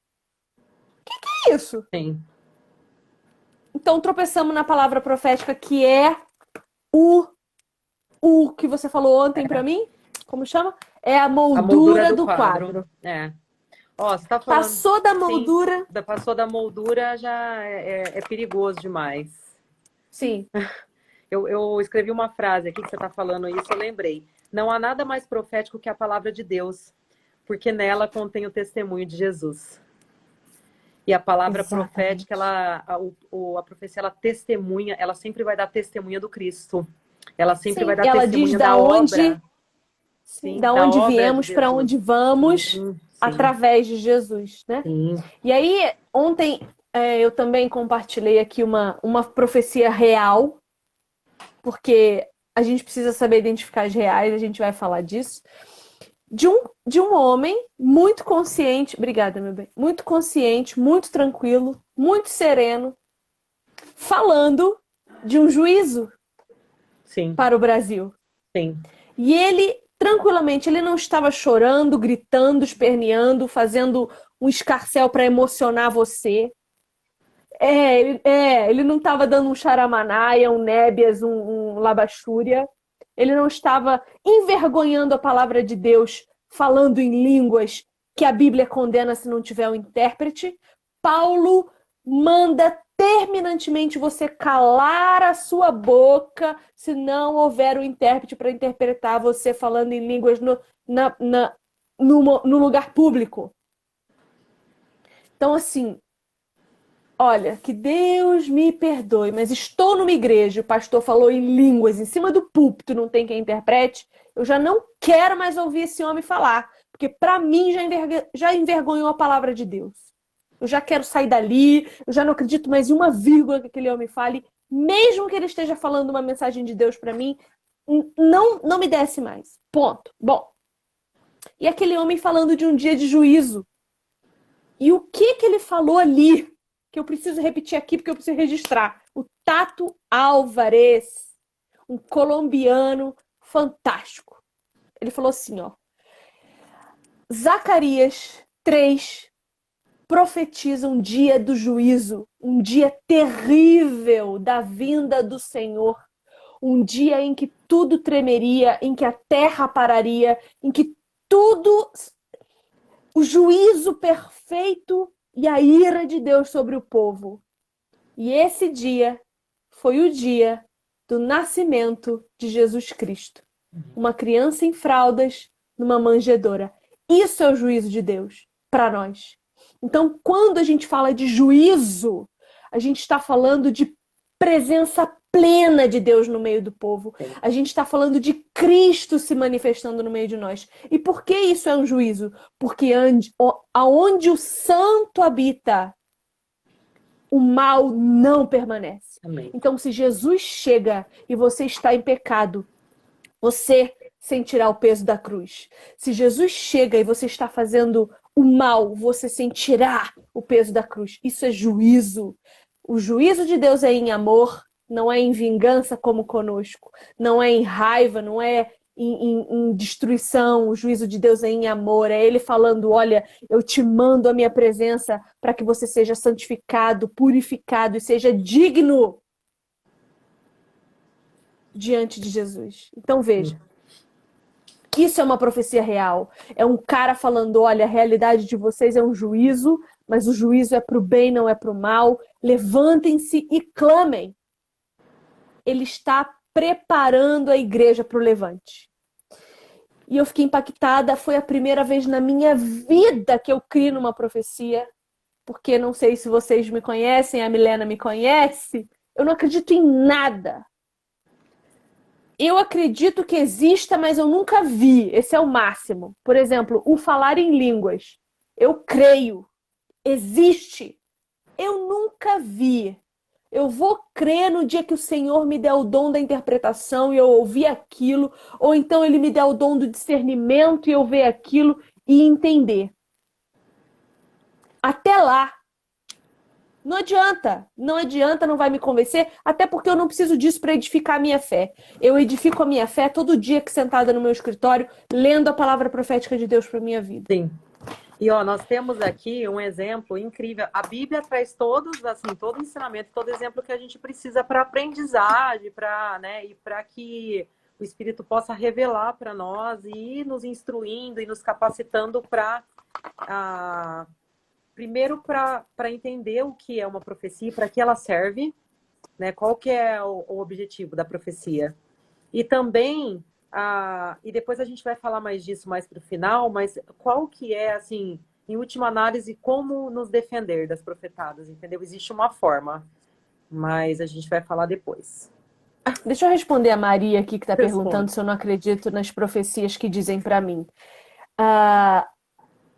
Que é isso? Sim. Então tropeçamos na palavra profética, que é o que você falou ontem para mim. Como chama? É a moldura do quadro. É. Ó, você tá falando, passou da moldura. Sim, passou da moldura já é perigoso demais. Sim. Eu escrevi uma frase aqui que você tá falando isso, eu lembrei. Não há nada mais profético que a palavra de Deus, porque nela contém o testemunho de Jesus. E a palavra Exatamente. profética, a profecia, ela testemunha, ela sempre vai dar testemunha do Cristo. Ela sempre vai dar ela testemunha diz da obra. Sim, da onde viemos, para onde vamos, sim. através de Jesus, né? Sim. E aí, ontem, eu também compartilhei aqui uma profecia real, porque a gente precisa saber identificar as reais, a gente vai falar disso. De um homem muito consciente, obrigada, meu bem, muito consciente, muito tranquilo, muito sereno, falando de um juízo para o Brasil. Sim. E ele, tranquilamente, ele não estava chorando, gritando, esperneando, fazendo um escarcéu para emocionar você. Ele não estava dando um charamanaia, um nébias, um labastúria. Ele não estava envergonhando a palavra de Deus, falando em línguas que a Bíblia condena se não tiver um intérprete. Paulo manda terminantemente você calar a sua boca se não houver um intérprete para interpretar você falando em línguas no lugar público. Então, assim, olha, que Deus me perdoe, mas estou numa igreja, o pastor falou em línguas em cima do púlpito, não tem quem interprete, eu já não quero mais ouvir esse homem falar, porque para mim já envergonhou a palavra de Deus. Eu já quero sair dali, eu já não acredito mais em uma vírgula que aquele homem fale, mesmo que ele esteja falando uma mensagem de Deus para mim, não me desce mais. Ponto. Bom, e aquele homem falando de um dia de juízo. E o que ele falou ali, que eu preciso repetir aqui porque eu preciso registrar. O Tato Álvares, um colombiano fantástico. Ele falou assim, ó. Zacarias 3 profetiza um dia do juízo, um dia terrível da vinda do Senhor, um dia em que tudo tremeria, em que a terra pararia, em que tudo, o juízo perfeito e a ira de Deus sobre o povo. E esse dia foi o dia do nascimento de Jesus Cristo. Uma criança em fraldas numa manjedoura. Isso é o juízo de Deus para nós. Então, quando a gente fala de juízo, a gente está falando de presença plena de Deus no meio do povo. A gente está falando de Cristo se manifestando no meio de nós. E por que isso é um juízo? Porque aonde o santo habita, o mal não permanece. Amém. Então, se Jesus chega e você está em pecado, você sentirá o peso da cruz. Se Jesus chega e você está fazendo o mal, você sentirá o peso da cruz. Isso é juízo. O juízo de Deus é em amor, não é em vingança como conosco, não é em raiva, não é em destruição. O juízo de Deus é em amor, é Ele falando, olha, eu te mando a minha presença para que você seja santificado, purificado e seja digno diante de Jesus. Então veja, isso é uma profecia real. É um cara falando, olha, a realidade de vocês é um juízo, mas o juízo é para o bem, não é para o mal. Levantem-se e clamem. Ele está preparando a igreja para o levante. E eu fiquei impactada. Foi a primeira vez na minha vida que eu criei numa profecia. Porque não sei se vocês me conhecem, a Milena me conhece. Eu não acredito em nada. Eu acredito que exista, mas eu nunca vi. Esse é o máximo. Por exemplo, o falar em línguas. Eu creio. Existe. Eu nunca vi. Eu vou crer no dia que o Senhor me der o dom da interpretação e eu ouvir aquilo, ou então Ele me der o dom do discernimento e eu ver aquilo e entender. Até lá, não adianta, não vai me convencer, até porque eu não preciso disso para edificar a minha fé. Eu edifico a minha fé todo dia que sentada no meu escritório, lendo a palavra profética de Deus para minha vida. Sim. E ó, nós temos aqui um exemplo incrível. A Bíblia traz todos, assim, todo ensinamento, todo exemplo que a gente precisa para aprendizagem, para, né, e para que o Espírito possa revelar para nós e ir nos instruindo e nos capacitando para primeiro para entender o que é uma profecia, para que ela serve, né? Qual que é o objetivo da profecia? E também e depois a gente vai falar mais disso mais para o final, mas qual que é, assim, em última análise, como nos defender das profetadas, entendeu? Existe uma forma, mas a gente vai falar depois. Deixa eu responder a Maria aqui que está Responde. perguntando se eu não acredito nas profecias que dizem para mim.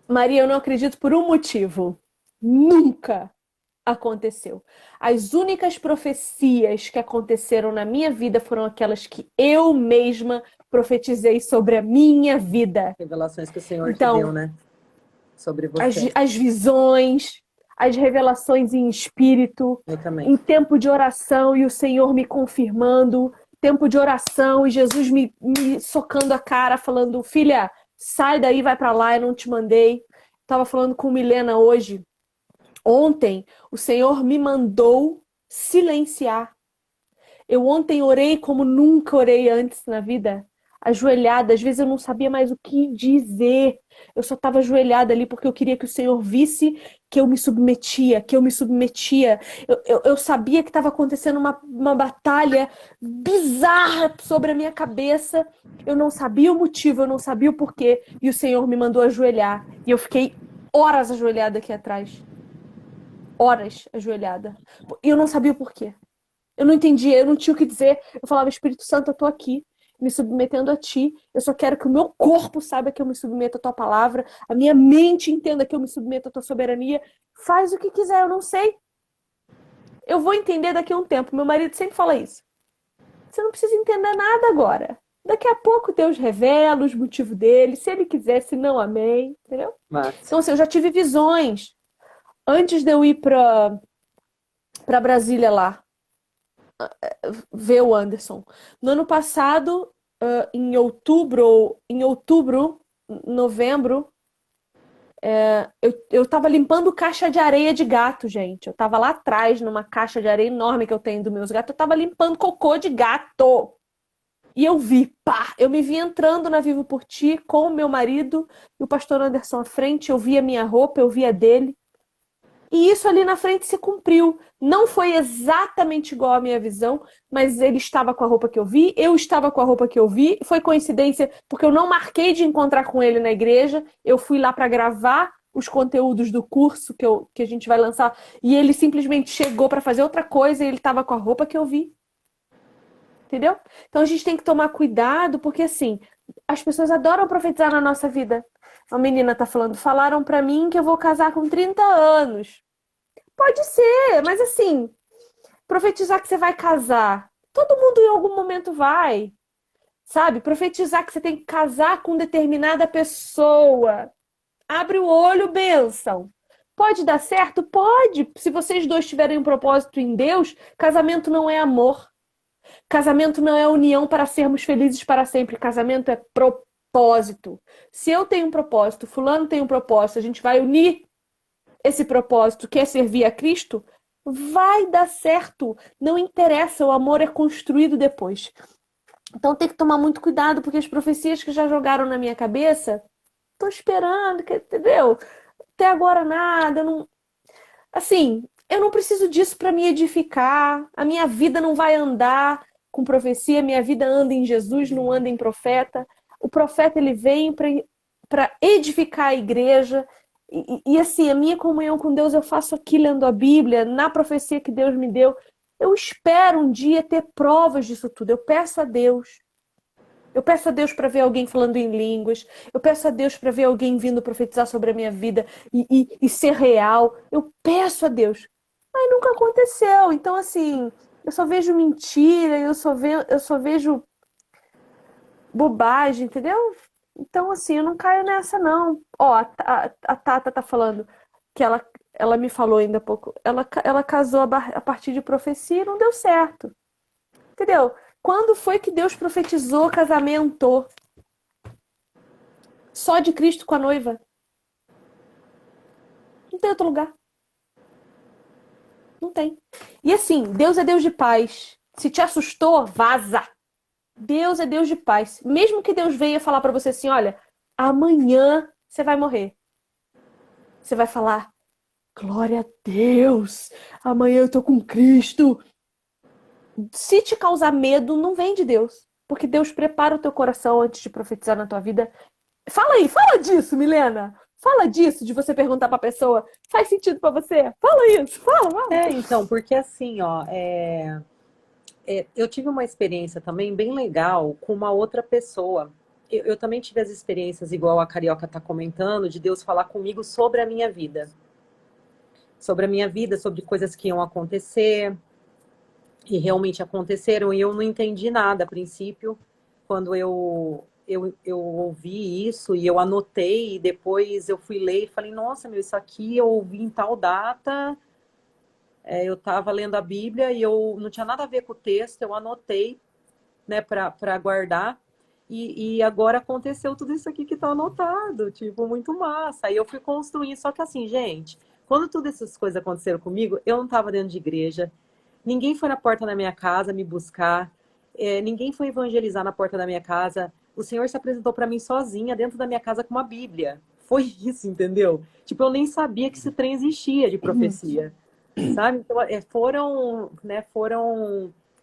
Maria, eu não acredito por um motivo. Nunca aconteceu. As únicas profecias que aconteceram na minha vida foram aquelas que eu mesma profetizei sobre a minha vida. Revelações que o Senhor te Então, deu, né? Sobre você. as visões, as revelações em espírito, Eu também. em tempo de oração e o Senhor me confirmando, tempo de oração e Jesus me socando a cara, falando, filha, sai daí, vai pra lá, eu não te mandei. Tava falando com Milena hoje. Ontem, o Senhor me mandou silenciar. Eu ontem orei como nunca orei antes na vida. Ajoelhada, às vezes eu não sabia mais o que dizer. Eu só estava ajoelhada ali porque eu queria que o Senhor visse que eu me submetia, que eu me submetia. Eu sabia que estava acontecendo uma batalha bizarra sobre a minha cabeça. Eu não sabia o motivo, eu não sabia o porquê. E o Senhor me mandou ajoelhar. E eu fiquei horas ajoelhada aqui atrás. Horas ajoelhada. E eu não sabia o porquê. Eu não entendia, eu não tinha o que dizer. Eu falava, Espírito Santo, eu tô aqui, me submetendo a ti. Eu só quero que o meu corpo saiba que eu me submeto à tua palavra. A minha mente entenda que eu me submeto à tua soberania. Faz o que quiser, eu não sei. Eu vou entender daqui a um tempo. Meu marido sempre fala isso. Você não precisa entender nada agora. Daqui a pouco Deus revela os motivos dele. Se ele quiser, se não, amém. Entendeu? Então, assim, eu já tive visões. Antes de eu ir pra Brasília lá, ver o Anderson. No ano passado, em novembro, eu tava limpando caixa de areia de gato, gente. Eu tava lá atrás, numa caixa de areia enorme que eu tenho dos meus gatos. Eu tava limpando cocô de gato. E eu vi, eu me vi entrando na Vivo por Ti com o meu marido e o pastor Anderson à frente. Eu vi a minha roupa, eu vi a dele. E isso ali na frente se cumpriu. Não foi exatamente igual à minha visão, mas ele estava com a roupa que eu vi, eu estava com a roupa que eu vi. Foi coincidência, porque eu não marquei de encontrar com ele na igreja. Eu fui lá para gravar os conteúdos do curso que a gente vai lançar. E ele simplesmente chegou para fazer outra coisa e ele estava com a roupa que eu vi. Entendeu? Então a gente tem que tomar cuidado, porque assim, as pessoas adoram profetizar na nossa vida. A menina tá falando, falaram pra mim que eu vou casar com 30 anos. Pode ser, mas assim, profetizar que você vai casar, todo mundo em algum momento vai. Sabe? Profetizar que você tem que casar com determinada pessoa. Abre o olho, bênção. Pode dar certo? Pode. Se vocês dois tiverem um propósito em Deus, casamento não é amor. Casamento não é união para sermos felizes para sempre. Casamento é propósito. Se eu tenho um propósito, fulano tem um propósito, a gente vai unir esse propósito, que é servir a Cristo, vai dar certo. Não interessa, o amor é construído depois. Então tem que tomar muito cuidado, porque as profecias que já jogaram na minha cabeça, tô esperando, entendeu? Até agora nada, assim, eu não preciso disso para me edificar. A minha vida não vai andar com profecia, minha vida anda em Jesus, não anda em profeta. o profeta ele vem para edificar a igreja. E assim, a minha comunhão com Deus eu faço aqui lendo a Bíblia, na profecia que Deus me deu. Eu espero um dia ter provas disso tudo. Eu peço a Deus. Eu peço a Deus para ver alguém falando em línguas. Eu peço a Deus para ver alguém vindo profetizar sobre a minha vida e ser real. Eu peço a Deus. Mas nunca aconteceu. Então, assim, eu só vejo mentira, eu só vejo bobagem, entendeu? Então, assim, eu não caio nessa, não. Ó, a Tata tá falando que ela me falou ainda há pouco. Ela casou a partir de profecia e não deu certo. Entendeu? Quando foi que Deus profetizou casamento? Só de Cristo com a noiva? Não tem outro lugar. Não tem. E assim, Deus é Deus de paz. Se te assustou, vaza. Deus é Deus de paz. Mesmo que Deus venha falar pra você assim, olha, amanhã você vai morrer. Você vai falar, glória a Deus, amanhã eu tô com Cristo. Se te causar medo, não vem de Deus. Porque Deus prepara o teu coração antes de profetizar na tua vida. Fala aí, fala disso, Milena. Fala disso, de você perguntar pra pessoa, faz sentido pra você? Fala isso, fala. Então, porque assim, ó, eu tive uma experiência também bem legal com uma outra pessoa. Eu também tive as experiências, igual a Carioca tá comentando, de Deus falar comigo sobre a minha vida. Sobre a minha vida, sobre coisas que iam acontecer, e realmente aconteceram, e eu não entendi nada a princípio, quando eu ouvi isso, e eu anotei, e depois eu fui ler e falei, nossa, meu, isso aqui eu ouvi em tal data, eu estava lendo a Bíblia, e eu não tinha nada a ver com o texto, eu anotei, né, para guardar, e agora aconteceu tudo isso aqui que tá anotado, tipo, muito massa. Aí eu fui construindo, só que assim, gente, quando todas essas coisas aconteceram comigo, eu não estava dentro de igreja, ninguém foi na porta da minha casa me buscar, ninguém foi evangelizar na porta da minha casa, o Senhor se apresentou para mim sozinha dentro da minha casa com uma Bíblia. Foi isso, entendeu? Tipo, eu nem sabia que esse trem existia de profecia, sabe? Então,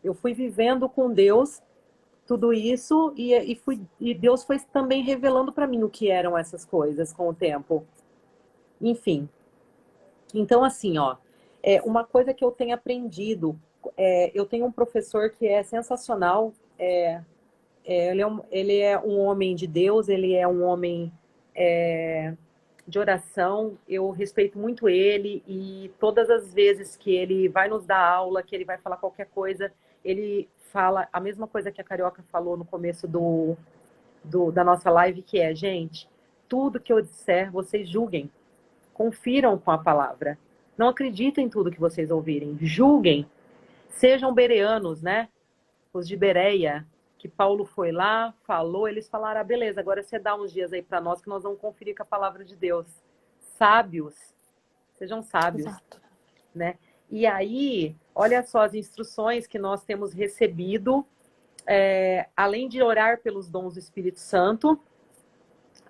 eu fui vivendo com Deus tudo isso e Deus foi também revelando para mim o que eram essas coisas com o tempo. Enfim. Então, assim, ó, uma coisa que eu tenho aprendido, eu tenho um professor que é sensacional, ele é um homem de Deus, ele é um homem de oração, eu respeito muito ele e todas as vezes que ele vai nos dar aula, que ele vai falar qualquer coisa, ele fala a mesma coisa que a Carioca falou no começo da nossa live, que é, gente, tudo que eu disser, vocês julguem, confiram com a palavra. Não acreditem em tudo que vocês ouvirem, julguem, sejam bereanos, né? Os de Bereia, que Paulo foi lá, falou, eles falaram, beleza, agora você dá uns dias aí para nós que nós vamos conferir com a palavra de Deus. Sábios, sejam sábios. Exato. Né? E aí, olha só as instruções que nós temos recebido, além de orar pelos dons do Espírito Santo,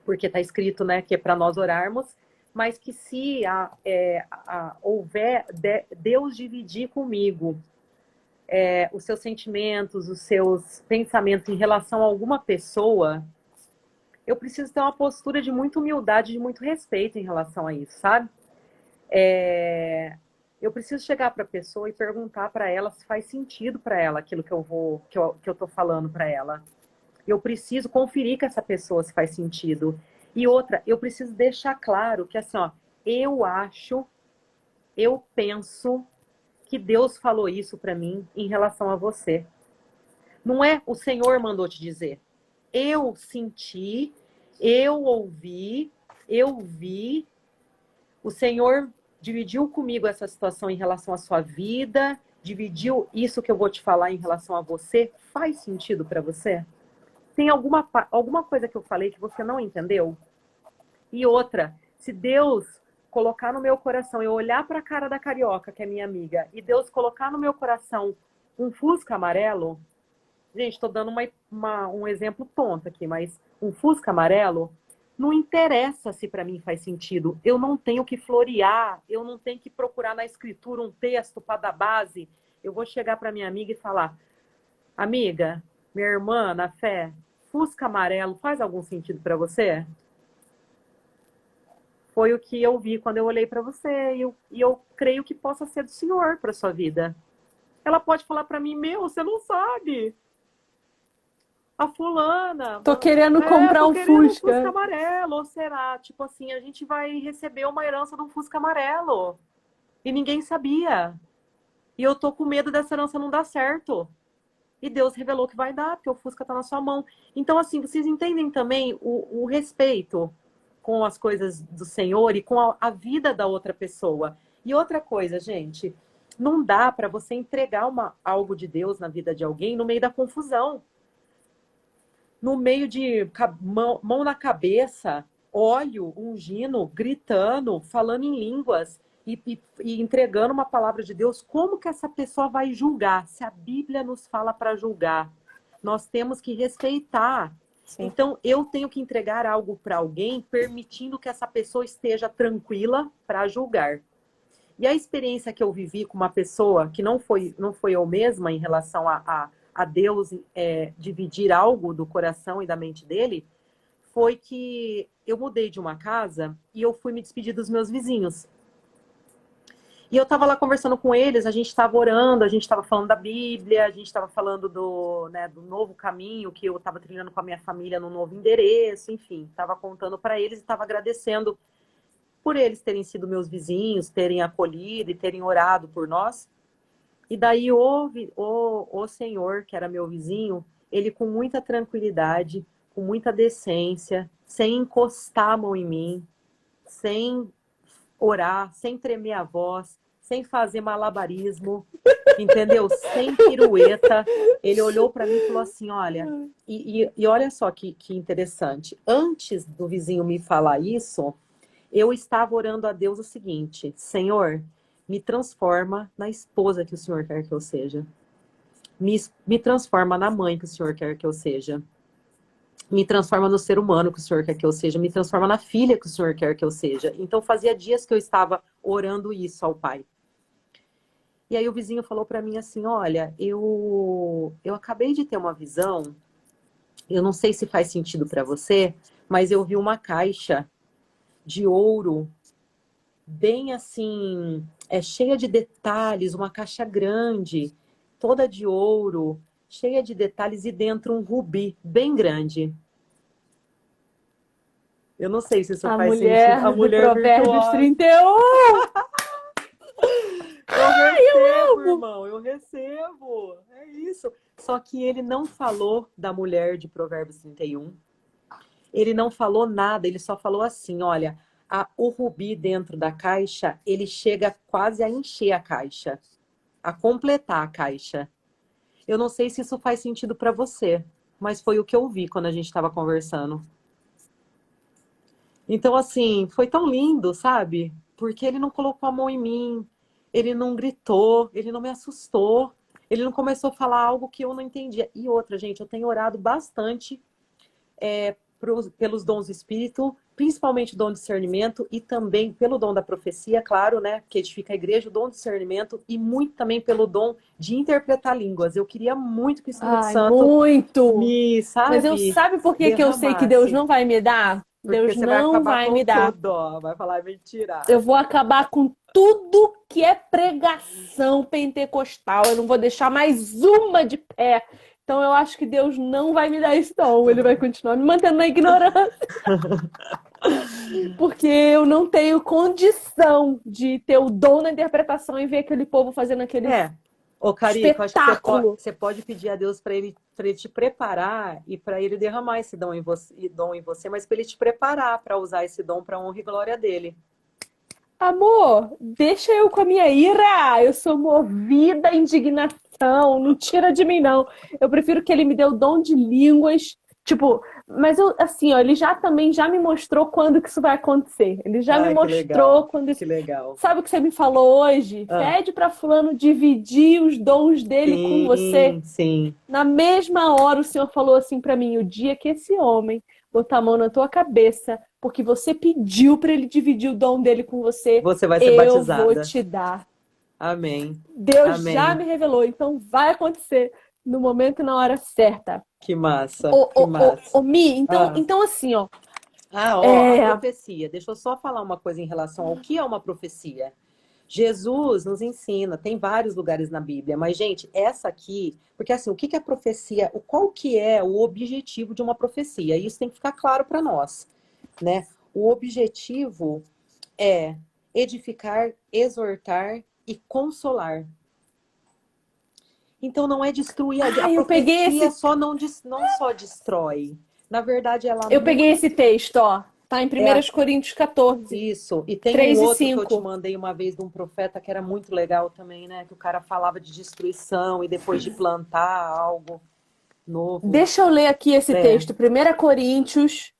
porque está escrito, né, que é para nós orarmos, mas que se houver Deus dividir comigo os seus sentimentos, os seus pensamentos em relação a alguma pessoa, eu preciso ter uma postura de muita humildade, de muito respeito em relação a isso, sabe? Eu preciso chegar para a pessoa e perguntar para ela se faz sentido para ela aquilo que eu tô falando para ela. Eu preciso conferir com essa pessoa se faz sentido. E outra, eu preciso deixar claro que assim, ó, eu penso que Deus falou isso para mim em relação a você. Não é o Senhor mandou te dizer. Eu senti, eu ouvi, eu vi. O Senhor dividiu comigo essa situação em relação à sua vida, dividiu isso que eu vou te falar em relação a você. Faz sentido para você? Tem alguma coisa que eu falei que você não entendeu? E outra, se Deus colocar no meu coração, eu olhar para a cara da Carioca, que é minha amiga, e Deus colocar no meu coração um Fusca amarelo, gente, estou dando um exemplo tonto aqui, mas um Fusca amarelo, não interessa se para mim faz sentido. Eu não tenho que florear, eu não tenho que procurar na escritura um texto para dar base. Eu vou chegar para minha amiga e falar, amiga, minha irmã na fé, Fusca amarelo faz algum sentido para você? Foi o que eu vi quando eu olhei para você e eu creio que possa ser do Senhor para sua vida. Ela pode falar para mim, meu, você não sabe. A fulana, Tô querendo comprar tô um querendo um Fusca Fusca. amarelo. Ou será, tipo assim, a gente vai receber uma herança de um Fusca amarelo. E ninguém sabia. E eu tô com medo dessa herança não dar certo. E Deus revelou que vai dar, porque o Fusca tá na sua mão. Então, assim, vocês entendem também o respeito com as coisas do Senhor e com a vida da outra pessoa. E outra coisa, gente, não dá para você entregar algo de Deus na vida de alguém no meio da confusão. No meio de mão na cabeça, óleo, ungindo, gritando, falando em línguas e entregando uma palavra de Deus, como que essa pessoa vai julgar? Se a Bíblia nos fala para julgar, nós temos que respeitar. Sim. Então, eu tenho que entregar algo para alguém, permitindo que essa pessoa esteja tranquila para julgar. E a experiência que eu vivi com uma pessoa que não foi eu mesma em relação a Deus dividir algo do coração e da mente dele, foi que eu mudei de uma casa e eu fui me despedir dos meus vizinhos. E eu estava lá conversando com eles, a gente estava orando, a gente estava falando da Bíblia, a gente estava falando do novo caminho que eu estava trilhando com a minha família no novo endereço, enfim, estava contando para eles e estava agradecendo por eles terem sido meus vizinhos, terem acolhido e terem orado por nós. E daí o senhor, que era meu vizinho, ele com muita tranquilidade, com muita decência, sem encostar a mão em mim, sem orar, sem tremer a voz, sem fazer malabarismo, entendeu? Sem pirueta. Ele olhou para mim e falou assim, olha, e olha só que interessante. Antes do vizinho me falar isso, eu estava orando a Deus o seguinte, Senhor, me transforma na esposa que o Senhor quer que eu seja. Me transforma na mãe que o Senhor quer que eu seja. Me transforma no ser humano que o Senhor quer que eu seja. Me transforma na filha que o Senhor quer que eu seja. Então fazia dias que eu estava orando isso ao Pai. E aí o vizinho falou para mim assim, olha, eu acabei de ter uma visão, eu não sei se faz sentido para você, mas eu vi uma caixa de ouro, bem assim, cheia de detalhes, uma caixa grande, toda de ouro, cheia de detalhes e dentro um rubi bem grande. Eu não sei se isso A faz mulher sentido. A do mulher Provérbios virtuosa. 31. Eu recebo, irmão, eu recebo. É isso. Só que ele não falou da mulher de Provérbios 31. Ele não falou nada, ele só falou assim, olha, o rubi dentro da caixa, ele chega quase a encher a caixa, a completar a caixa. Eu não sei se isso faz sentido para você, mas foi o que eu vi quando a gente estava conversando. Então, assim, foi tão lindo, sabe? Porque ele não colocou a mão em mim, ele não gritou, ele não me assustou, ele não começou a falar algo que eu não entendia. E outra, gente, eu tenho orado bastante pelos dons do Espírito, principalmente o dom de discernimento e também pelo dom da profecia, claro, né? Que edifica a igreja, o dom de discernimento e muito também pelo dom de interpretar línguas. Eu queria muito que o Espírito Santo muito! me, sabe, Mas eu sabe por que eu sei que Deus não vai me dar? Porque Deus você vai não acabar vai com me dar. tudo, ó. Vai falar mentira. Eu vou acabar com tudo que é pregação pentecostal. Eu não vou deixar mais uma de pé. Então eu acho que Deus não vai me dar esse dom. Ele vai continuar me mantendo na ignorância. Porque eu não tenho condição de ter o dom da interpretação e ver aquele povo fazendo aquele Ô, Carico, acho que espetáculo. você pode pedir a Deus para ele te preparar e para ele derramar esse dom em você, mas para ele te preparar para usar esse dom para honra e glória dele. Amor, deixa eu com a minha ira. Eu sou movida à indignação. Não tira de mim, não. Eu prefiro que ele me dê o dom de línguas. Tipo, mas eu, assim, ó, ele já me mostrou quando que isso vai acontecer. Ele já me mostrou quando isso. Que legal. Sabe o que você me falou hoje? Pede pra fulano dividir os dons dele com você. Sim. Na mesma hora o Senhor falou assim pra mim, o dia que esse homem botar a mão na tua cabeça, porque você pediu pra ele dividir o dom dele com você, você vai ser batizada. Eu vou te dar. Amém. Deus Amém. já me revelou, então vai acontecer. no momento e na hora certa. Que massa, Ô, que ô, ô, massa. ô, Mi, então, Ah. então assim, ó. Ó, a É... profecia. Deixa eu só falar uma coisa em relação ao que é uma profecia. Jesus nos ensina, tem vários lugares na Bíblia, mas, gente, essa aqui, porque assim, o que que é profecia? Qual que é o objetivo de uma profecia? Isso tem que ficar claro para nós, né? O objetivo é edificar, exortar e consolar. Então não é destruir, a Ah, eu peguei profecia esse, só não só destrói. Na verdade, ela eu nunca peguei esse texto, ó. Tá em é 1 Coríntios 14, isso. E tem um 3 e outro que eu te 5. mandei uma vez de um profeta que era muito legal também, né? Que o cara falava de destruição e depois de plantar algo novo. Deixa eu ler aqui esse É, texto. 1 Coríntios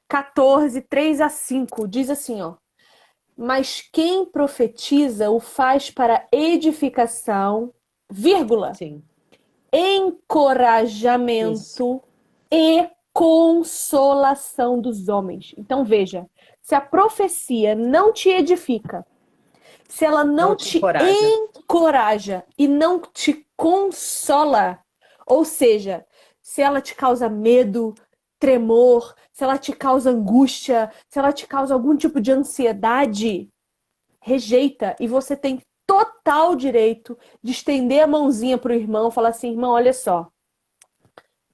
14, 3 a 5. Diz assim, ó. Mas quem profetiza o faz para edificação, vírgula, sim, isso. encorajamento e consolação dos homens. Então veja, se a profecia não te edifica, se ela Não não te te encoraja. encoraja e não te consola, ou seja, se ela te causa medo, tremor, se ela te causa angústia, se ela te causa algum tipo de ansiedade, rejeita. E você tem total direito de estender a mãozinha pro irmão, falar assim, irmão, olha só,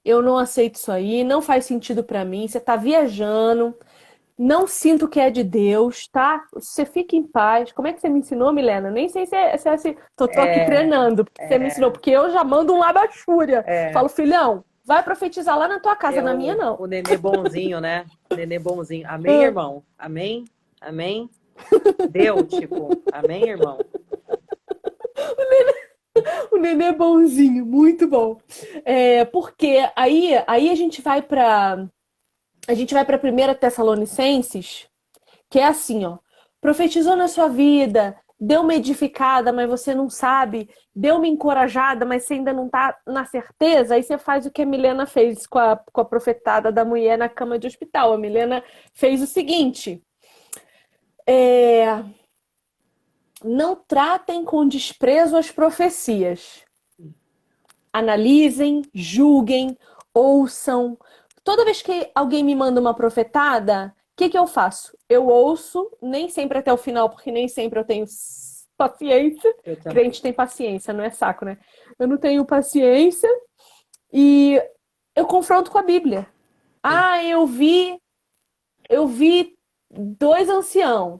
eu não aceito isso aí, não faz sentido pra mim, você tá viajando, não sinto que é de Deus, tá? Você fica em paz. Como é que você me ensinou, Milena? Nem sei se é assim. Tô aqui É, treinando, porque você me ensinou, porque eu já mando um labachúria. é. Falo, filhão, vai profetizar lá na tua casa, É na minha não. o nenê bonzinho, né? Nenê bonzinho. Amém, Ah, irmão? Amém? Amém? Deu, tipo, amém, irmão? o nenê bonzinho, muito bom. Porque aí a gente vai para 1 Tessalonicenses, que é assim, ó. Profetizou na sua vida, deu uma edificada, mas você não sabe, deu uma encorajada, mas você ainda não tá na certeza, aí você faz o que a Milena fez com a profetada da mulher na cama de hospital. A Milena fez o seguinte: não tratem com desprezo as profecias. Analisem, julguem, ouçam. Toda vez que alguém me manda uma profetada, o que eu faço? Eu ouço, nem sempre até o final, porque nem sempre eu tenho paciência. Eu também. Crente tem paciência, não é saco, né? Eu não tenho paciência e eu confronto com a Bíblia. Sim. Ah, eu vi dois anciãos.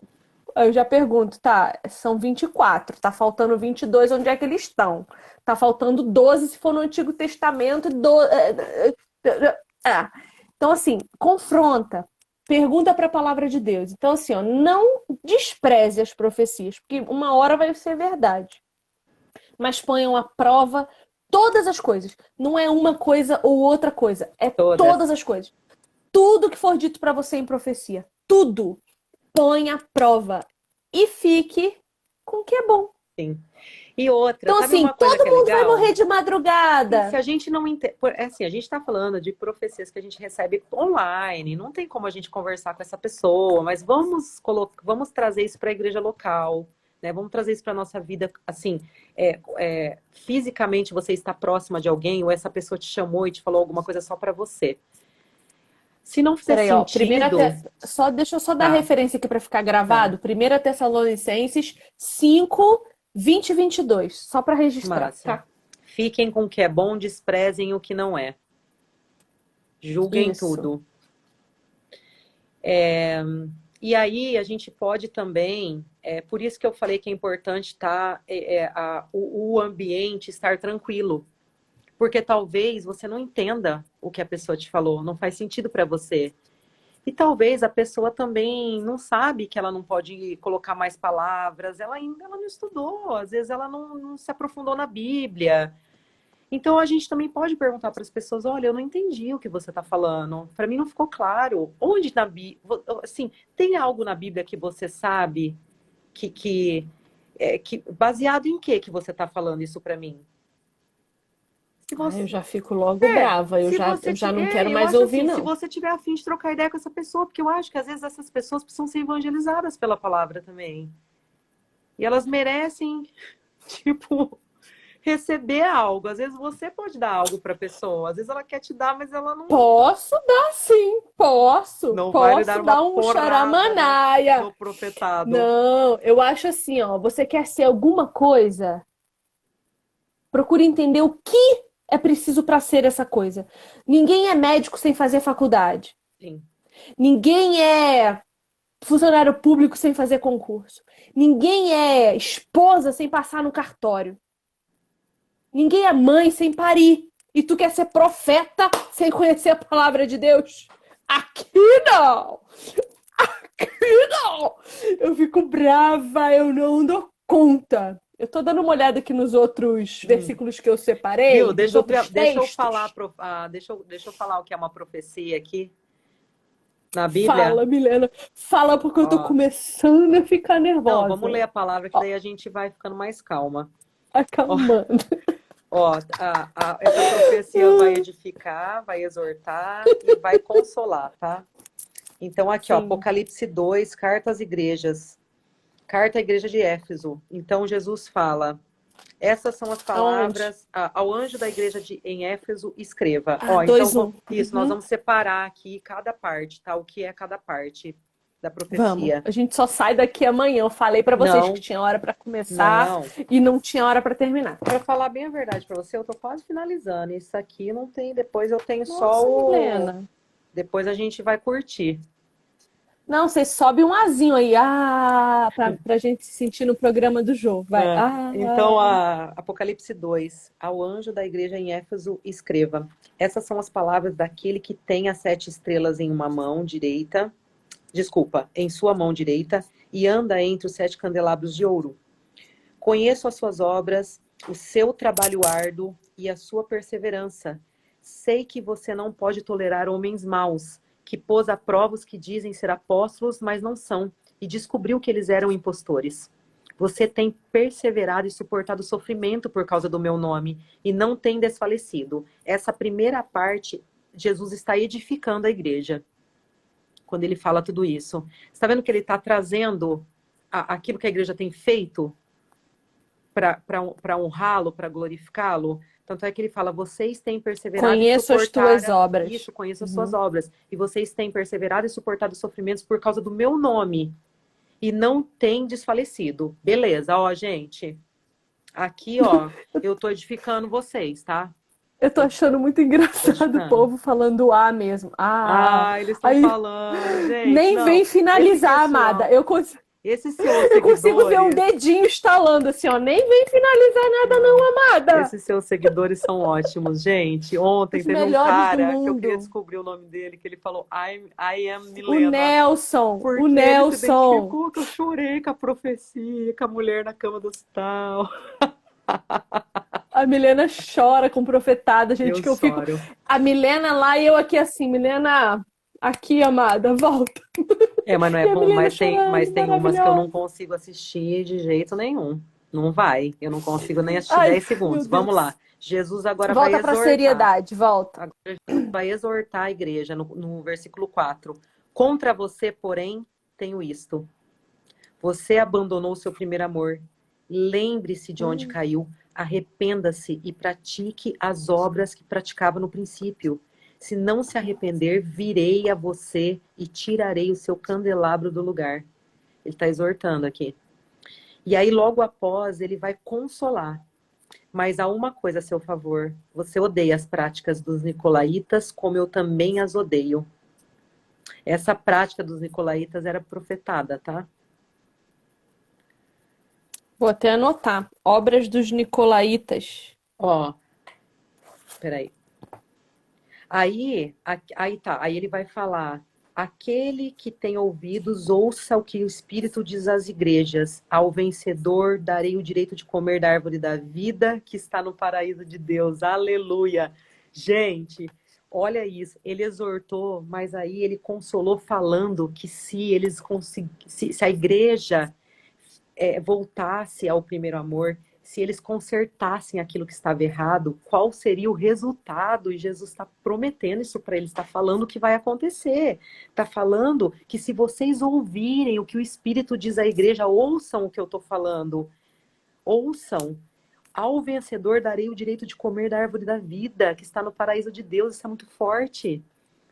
Eu já pergunto, tá, são 24, tá faltando 22, onde é que eles estão? Tá faltando 12 se for no Antigo Testamento. Então, assim, confronta, pergunta para a palavra de Deus. Então, assim, ó, não despreze as profecias, porque uma hora vai ser verdade. Mas ponham à prova todas as coisas. Não é uma coisa ou outra coisa, é Todas. todas as coisas. Tudo que for dito para você em profecia, tudo, põe à prova e fique com o que é bom. Sim. E outra, Então, sabe assim, uma coisa que todo é mundo vai legal? morrer de E se madrugada. a gente não entende. É assim, a gente está falando de profecias que a gente recebe online, não tem como a gente conversar com essa pessoa, mas vamos trazer isso para a igreja local, né? Vamos trazer isso para a nossa vida, assim, fisicamente você está próxima de alguém, ou essa pessoa te chamou e te falou alguma coisa só para você. Se não fizer Peraí, ó. sentido, Deixa eu só dar a tá, referência aqui para ficar tá, gravado. 1 Tessalonicenses 5, 20 e 22. Só para registrar, massa. tá? Fiquem com o que é bom, desprezem o que não é. Julguem Isso. tudo. E aí a gente pode também, por isso que eu falei que é importante o ambiente estar tranquilo, porque talvez você não entenda o que a pessoa te falou, não faz sentido para você. E talvez a pessoa também não sabe que ela não pode colocar mais palavras, ela não estudou, às vezes ela não se aprofundou na Bíblia. Então a gente também pode perguntar para as pessoas, olha, eu não entendi o que você está falando, para mim não ficou claro. Onde na Bíblia, assim, tem algo na Bíblia que você sabe que baseado em que você está falando isso para mim? Se Ah, eu você, já fico logo brava. Eu se já, você eu já não tiver, quero eu mais acho ouvir, assim, se não. você tiver a fim de trocar ideia com essa pessoa, porque eu acho que às vezes essas pessoas precisam ser evangelizadas pela palavra também. E elas merecem, tipo, receber algo. Às vezes você pode dar algo para a pessoa. Às vezes ela quer te dar, mas ela Posso dar sim, posso. não vai lhe Posso dar dar uma um porrada charamanaia. no profetado. Não, eu acho assim, ó, você quer ser alguma coisa, procure entender o que é preciso para ser essa coisa. Ninguém é médico sem fazer faculdade. Sim. Ninguém é funcionário público sem fazer concurso. Ninguém é esposa sem passar no cartório. Ninguém é mãe sem parir. E tu quer ser profeta sem conhecer a palavra de Deus? Aqui não! Aqui não! Eu fico brava, eu não dou conta. Eu tô dando uma olhada aqui nos outros versículos que eu separei. Viu? nos Deixa eu outros textos. falar, deixa eu falar o que é uma profecia aqui na Bíblia. Fala, Milena. Fala, porque eu tô Ó. começando a ficar nervosa. Não, vamos ler a palavra que daí a gente vai ficando mais calma. Acalmando. Ó, essa profecia vai edificar, vai exortar e vai consolar, tá? Então aqui, ó, Sim. Apocalipse 2, carta às igrejas. Carta à igreja de Éfeso. Então Jesus fala: essas são as palavras ao anjo da igreja em Éfeso, escreva. Ó, então 2:1. isso, nós vamos separar aqui cada parte, tá? O que é cada parte da Vamos. profecia. A gente só sai daqui amanhã. Eu falei pra vocês Não. que tinha hora pra começar Não, e não tinha hora pra terminar. pra falar bem a verdade pra você, eu tô quase finalizando. Isso aqui não tem, depois eu tenho só Nossa, o... Milena. Depois a gente vai curtir. Não, você sobe um azinho aí. Pra gente se sentir no programa do Jô. Vai. Então, Apocalipse 2, ao anjo da igreja em Éfeso, escreva: essas são as palavras daquele que tem as 7 estrelas em uma mão direita, em sua mão direita, e anda entre os 7 candelabros de ouro. Conheço as suas obras, o seu trabalho árduo e a sua perseverança. Sei que você não pode tolerar homens maus, que pôs à prova os que dizem ser apóstolos, mas não são, e descobriu que eles eram impostores. Você tem perseverado e suportado sofrimento por causa do meu nome, e não tem desfalecido. Essa primeira parte, Jesus está edificando a igreja, quando ele fala tudo isso. Está vendo que ele está trazendo aquilo que a igreja tem feito para honrá-lo, para glorificá-lo? Tanto é que ele fala: vocês têm perseverado Conheço e as tuas obras. Isso, conheço as suas obras. E vocês têm perseverado e suportado sofrimentos por causa do meu nome. E não têm desfalecido. Beleza, ó, gente. Aqui, ó, eu tô edificando vocês, tá? Eu tô achando muito engraçado o povo falando mesmo. Eles estão falando, gente. Nem não, vem finalizar, esse pessoal, amada. Esses seus Eu seguidores... consigo ver um dedinho estalando assim, ó. Nem vem finalizar nada não, amada. Esses seus seguidores são ótimos, gente. Ontem Os teve um melhores do cara que eu mundo. queria descobrir o nome dele, que ele falou I am O Milena. Nelson. Porque O ele se Nelson. identificou que eu chorei com a profecia, com a mulher na cama do hospital. A Milena chora com profetada, gente, que eu fico... choro. A Milena lá e eu aqui assim, Milena, aqui, amada, volta. Mas não é E a bom, Milena mas tem umas que eu não maravilhosa. consigo assistir de jeito nenhum. Não vai. Eu não consigo nem assistir Ai, 10 segundos. meu Vamos Deus. lá. Jesus agora Volta vai pra exortar. seriedade, volta. Agora Jesus vai exortar a igreja no versículo 4. Contra você, porém, tenho isto. Você abandonou o seu primeiro amor. Lembre-se de onde caiu. Arrependa-se e pratique as obras que praticava no princípio. Se não se arrepender, virei a você e tirarei o seu candelabro do lugar. Ele está exortando aqui. E aí, logo após, ele vai consolar. Mas há uma coisa a seu favor. Você odeia as práticas dos nicolaítas, como eu também as odeio. Essa prática dos nicolaítas era profetada, tá? Vou até anotar. Obras dos Nicolaítas. Ó, peraí. Aí ele vai falar: aquele que tem ouvidos, ouça o que o Espírito diz às igrejas. Ao vencedor darei o direito de comer da árvore da vida que está no paraíso de Deus. Aleluia! Gente, olha isso. Ele exortou, mas aí ele consolou falando que se a igreja voltasse ao primeiro amor, se eles consertassem aquilo que estava errado, qual seria o resultado? E Jesus está prometendo isso para eles, está falando que vai acontecer. Está falando que se vocês ouvirem o que o Espírito diz à igreja, ouçam o que eu estou falando. Ouçam. ao vencedor darei o direito de comer da árvore da vida, que está no paraíso de Deus. Isso é muito forte.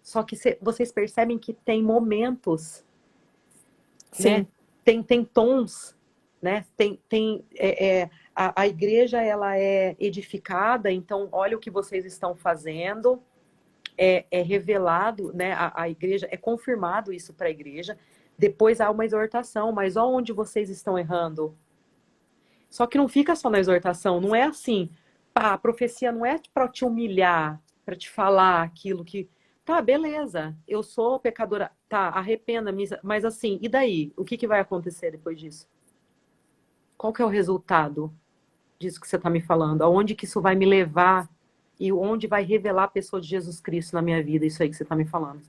Só que vocês percebem que tem momentos, né? Sim. Tem tons, né? A igreja, ela é edificada, então olha o que vocês estão fazendo, é revelado, né? A igreja, é confirmado isso para a igreja, depois há uma exortação, mas onde vocês estão errando? Só que não fica só na exortação, não é assim, pá, a profecia não é para te humilhar, para te falar aquilo que, tá, beleza, eu sou pecadora, tá, arrependa-me, mas assim, e daí? O que vai acontecer depois disso? Qual que é o resultado disso que você está me falando? Aonde que isso vai me levar e onde vai revelar a pessoa de Jesus Cristo na minha vida, isso aí que você está me falando?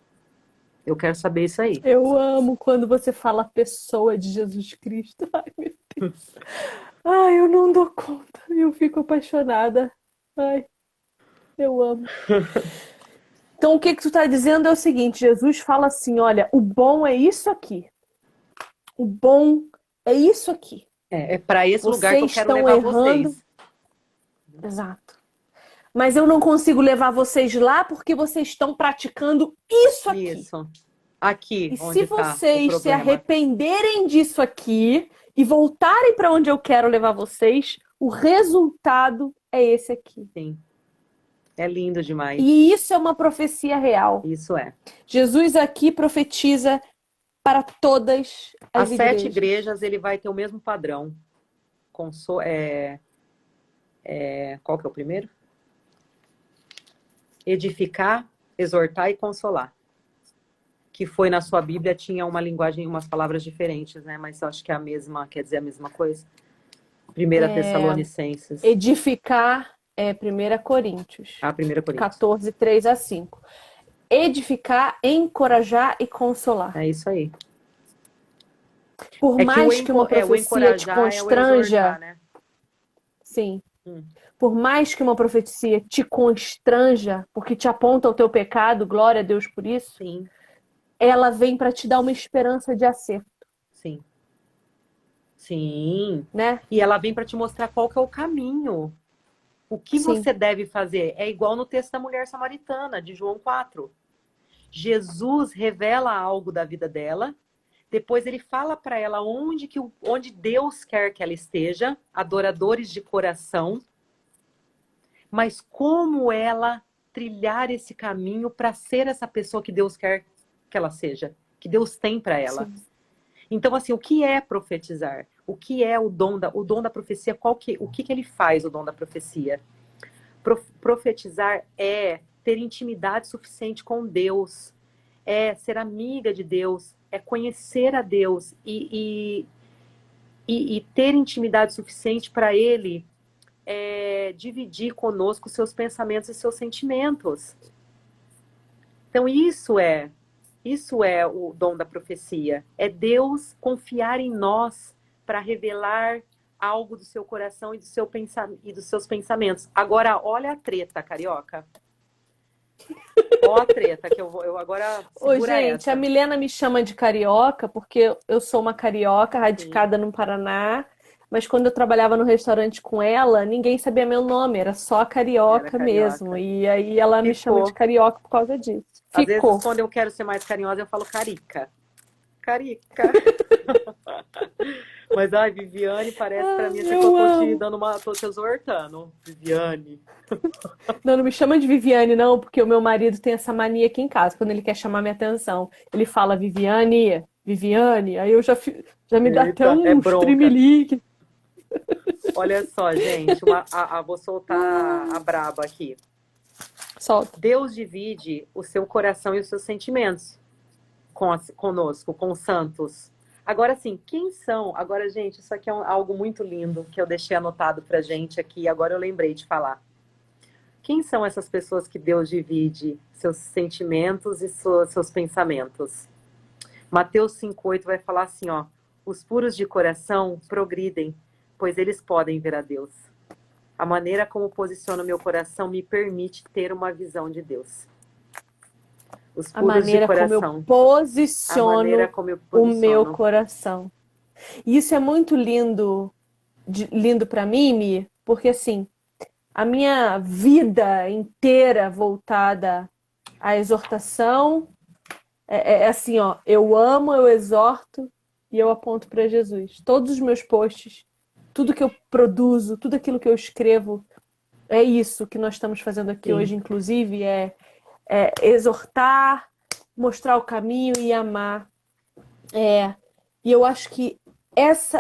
Eu quero saber isso aí. Eu amo quando você fala pessoa de Jesus Cristo. Ai, meu Deus. Ai, eu não dou conta. Eu fico apaixonada. Ai, eu amo. Então, o que tu tá dizendo é o seguinte: Jesus fala assim: olha, o bom é isso aqui. O bom é isso aqui. É para esse lugar que eu Vocês quero estão levar errando. vocês. Exato. Mas eu não consigo levar vocês lá porque vocês estão praticando isso aqui. Isso. Aqui, E onde se tá o vocês se problema. arrependerem disso aqui e voltarem para onde eu quero levar vocês, o resultado é esse aqui. Sim. É lindo demais. E isso é uma profecia real. Isso é. Jesus aqui profetiza para todas As as 7 igrejas. igrejas, ele vai ter o mesmo padrão. Qual que é o primeiro? Edificar, exortar e consolar. Que foi na sua Bíblia, tinha uma linguagem, umas palavras diferentes, né? Mas eu acho que é a mesma, quer dizer a mesma coisa. 1 Tessalonicenses. Edificar é 1 Coríntios. 1 Coríntios. 14, 3 a 5. Edificar, encorajar e consolar. É isso aí. Por mais que uma o profecia te encorajar constranja, é o exortar, né? sim. Por mais que uma profecia te constranja, porque te aponta o teu pecado, glória a Deus por isso, Sim, ela vem para te dar uma esperança de acerto, sim. Sim. né? E ela vem para te mostrar qual que é o caminho. O que Sim. você deve fazer. É igual no texto da mulher samaritana, de João 4. Jesus revela algo da vida dela. Depois ele fala para ela onde Deus quer que ela esteja, adoradores de coração. Mas como ela trilhar esse caminho para ser essa pessoa que Deus quer que ela seja, que Deus tem para ela. Sim. Então, assim, o que é profetizar? O que é o dom da profecia? O que ele faz, o dom da profecia? Profetizar é ter intimidade suficiente com Deus, é ser amiga de Deus, é conhecer a Deus e ter intimidade suficiente para Ele dividir conosco seus pensamentos e seus sentimentos. Então, isso é o dom da profecia. É Deus confiar em nós para revelar algo do seu coração e dos seus pensamentos. Agora, olha a treta, carioca. Olha a treta, que eu agora segura Gente, essa. a Milena me chama de carioca porque eu sou uma carioca radicada no Paraná, mas quando eu trabalhava no restaurante com ela, ninguém sabia meu nome, era só carioca mesmo. E aí ela me chama de carioca por causa disso. Às vezes, quando eu quero ser mais carinhosa, eu falo carica. Carica. Mas, Viviane, parece pra mim assim, que eu tô te exortando. Viviane. Não me chama de Viviane, não, porque o meu marido tem essa mania aqui em casa, quando ele quer chamar minha atenção. Ele fala Viviane, aí eu já me dá até um tremelique. Olha só, gente, vou soltar a braba aqui. Solta. Deus divide o seu coração e os seus sentimentos conosco, com os santos. Agora, assim, quem são? Agora, gente, isso aqui é algo muito lindo que eu deixei anotado pra gente aqui, agora eu lembrei de falar. Quem são essas pessoas que Deus divide seus sentimentos e seus pensamentos? Mateus 5,8 vai falar assim, ó: os puros de coração progridem, pois eles podem ver a Deus. A maneira como posiciono meu coração me permite ter uma visão de Deus. Os puros de coração. Como eu posiciono o meu coração. E isso é muito lindo, lindo para mim, Mi, porque assim, a minha vida inteira voltada à exortação é assim, ó, eu amo, eu exorto e eu aponto para Jesus. Todos os meus posts, tudo que eu produzo, tudo aquilo que eu escrevo, é isso que nós estamos fazendo aqui Sim. hoje, inclusive, é exortar, mostrar o caminho e amar. E eu acho que esse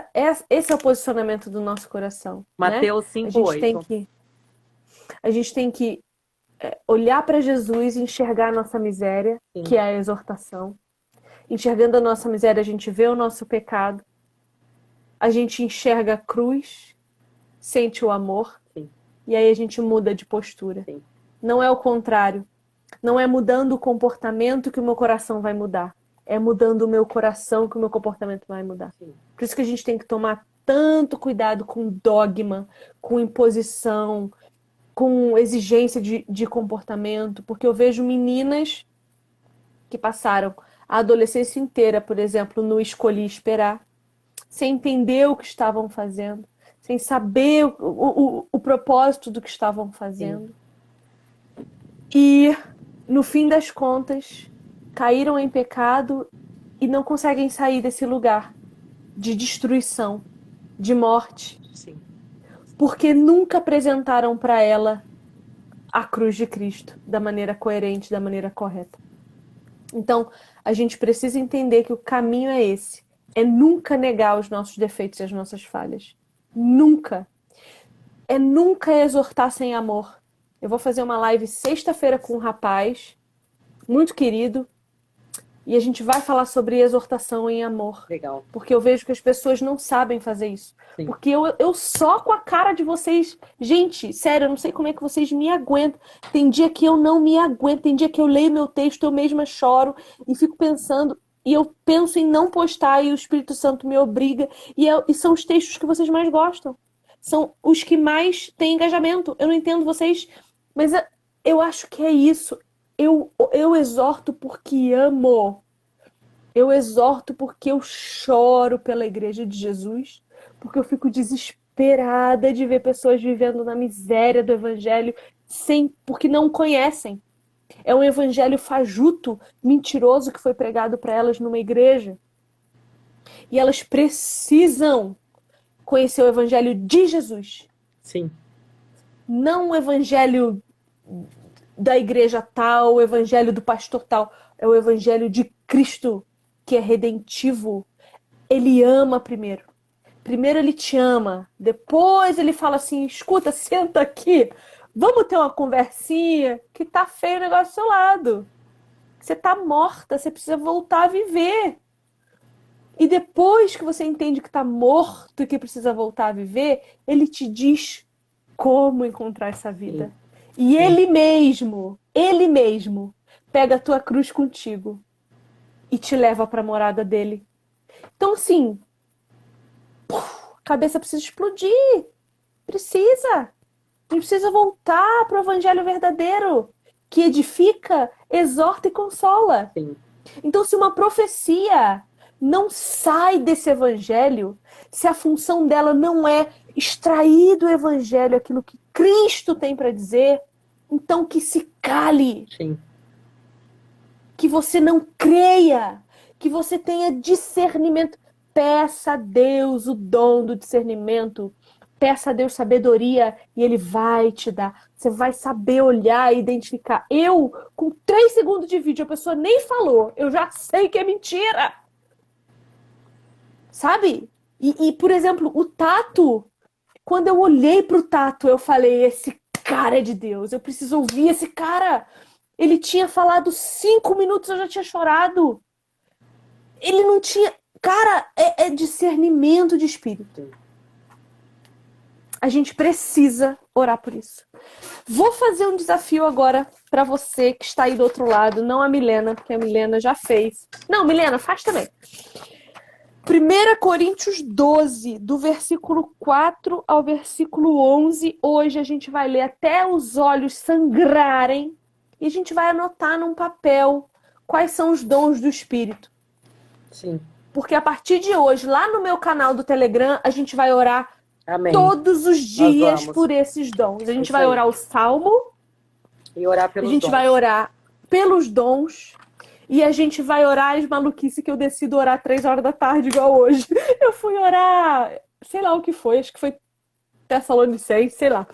é o posicionamento do nosso coração, Mateus né? A gente tem que olhar para Jesus e enxergar a nossa miséria, Sim. que é a exortação. Enxergando a nossa miséria, a gente vê o nosso pecado, a gente enxerga a cruz, sente o amor, Sim. e aí a gente muda de postura. Sim. Não é o contrário. Não é mudando o comportamento que o meu coração vai mudar. É mudando o meu coração que o meu comportamento vai mudar. Sim. Por isso que a gente tem que tomar tanto cuidado com dogma, com imposição, com exigência de comportamento, porque eu vejo meninas que passaram a adolescência inteira, por exemplo, no escolhi esperar, sem entender o que estavam fazendo, sem saber o propósito do que estavam fazendo. E, no fim das contas, caíram em pecado e não conseguem sair desse lugar de destruição, de morte, Sim. porque nunca apresentaram para ela a cruz de Cristo da maneira coerente, da maneira correta. Então, a gente precisa entender que o caminho é esse. É nunca negar os nossos defeitos e as nossas falhas. Nunca. É nunca exortar sem amor. Eu vou fazer uma live sexta-feira com um rapaz muito querido e a gente vai falar sobre exortação em amor. Legal. Porque eu vejo que as pessoas não sabem fazer isso. Sim. Porque eu soco a cara de vocês. Gente, sério, eu não sei como é que vocês me aguentam. Tem dia que eu não me aguento. Tem dia que eu leio meu texto, eu mesma choro e fico pensando. E eu penso em não postar e o Espírito Santo me obriga. E são os textos que vocês mais gostam. São os que mais têm engajamento. Eu não entendo vocês, mas eu acho que é isso. Eu exorto porque amo. Eu exorto porque eu choro pela Igreja de Jesus, porque eu fico desesperada de ver pessoas vivendo na miséria do Evangelho porque não conhecem. É um evangelho fajuto, mentiroso que foi pregado para elas numa igreja. E elas precisam conhecer o evangelho de Jesus. Sim. Não o evangelho da igreja tal, o evangelho do pastor tal. É o evangelho de Cristo, que é redentivo. Ele ama primeiro. Primeiro ele te ama. Depois ele fala assim, escuta, senta aqui. Vamos ter uma conversinha que tá feio o negócio do seu lado. Você tá morta, você precisa voltar a viver. E depois que você entende que tá morto e que precisa voltar a viver, ele te diz como encontrar essa vida. E ele mesmo, pega a tua cruz contigo e te leva para a morada dele. Então, assim, a cabeça precisa explodir. Precisa. A gente precisa voltar para o evangelho verdadeiro, que edifica, exorta e consola. Sim. Então, se uma profecia não sai desse evangelho, se a função dela não é extrair do evangelho aquilo que Cristo tem para dizer, então que se cale. Sim. Que você não creia, que você tenha discernimento. Peça a Deus o dom do discernimento. Peça a Deus sabedoria e Ele vai te dar. Você vai saber olhar e identificar. Eu, com 3 segundos de vídeo, a pessoa nem falou. Eu já sei que é mentira. Sabe? E por exemplo, o Tato, quando eu olhei pro Tato, eu falei, esse cara é de Deus. Eu preciso ouvir esse cara. Ele tinha falado 5 minutos, eu já tinha chorado. Ele não tinha... Cara, é discernimento de espírito. A gente precisa orar por isso. Vou fazer um desafio agora para você que está aí do outro lado, não a Milena, porque a Milena já fez. Não, Milena, faz também. 1 Coríntios 12, do versículo 4 ao versículo 11. Hoje a gente vai ler até os olhos sangrarem e a gente vai anotar num papel quais são os dons do Espírito. Sim. Porque a partir de hoje, lá no meu canal do Telegram, a gente vai orar Amém. todos os Nós dias vamos. por esses dons. A É gente isso vai aí. orar o salmo, E orar a pelos gente vai dons. orar pelos dons e a gente vai orar as maluquices que eu decido orar 3 horas da tarde, igual hoje. Eu fui orar, sei lá o que foi, acho que foi Tessalonicenses, sei lá.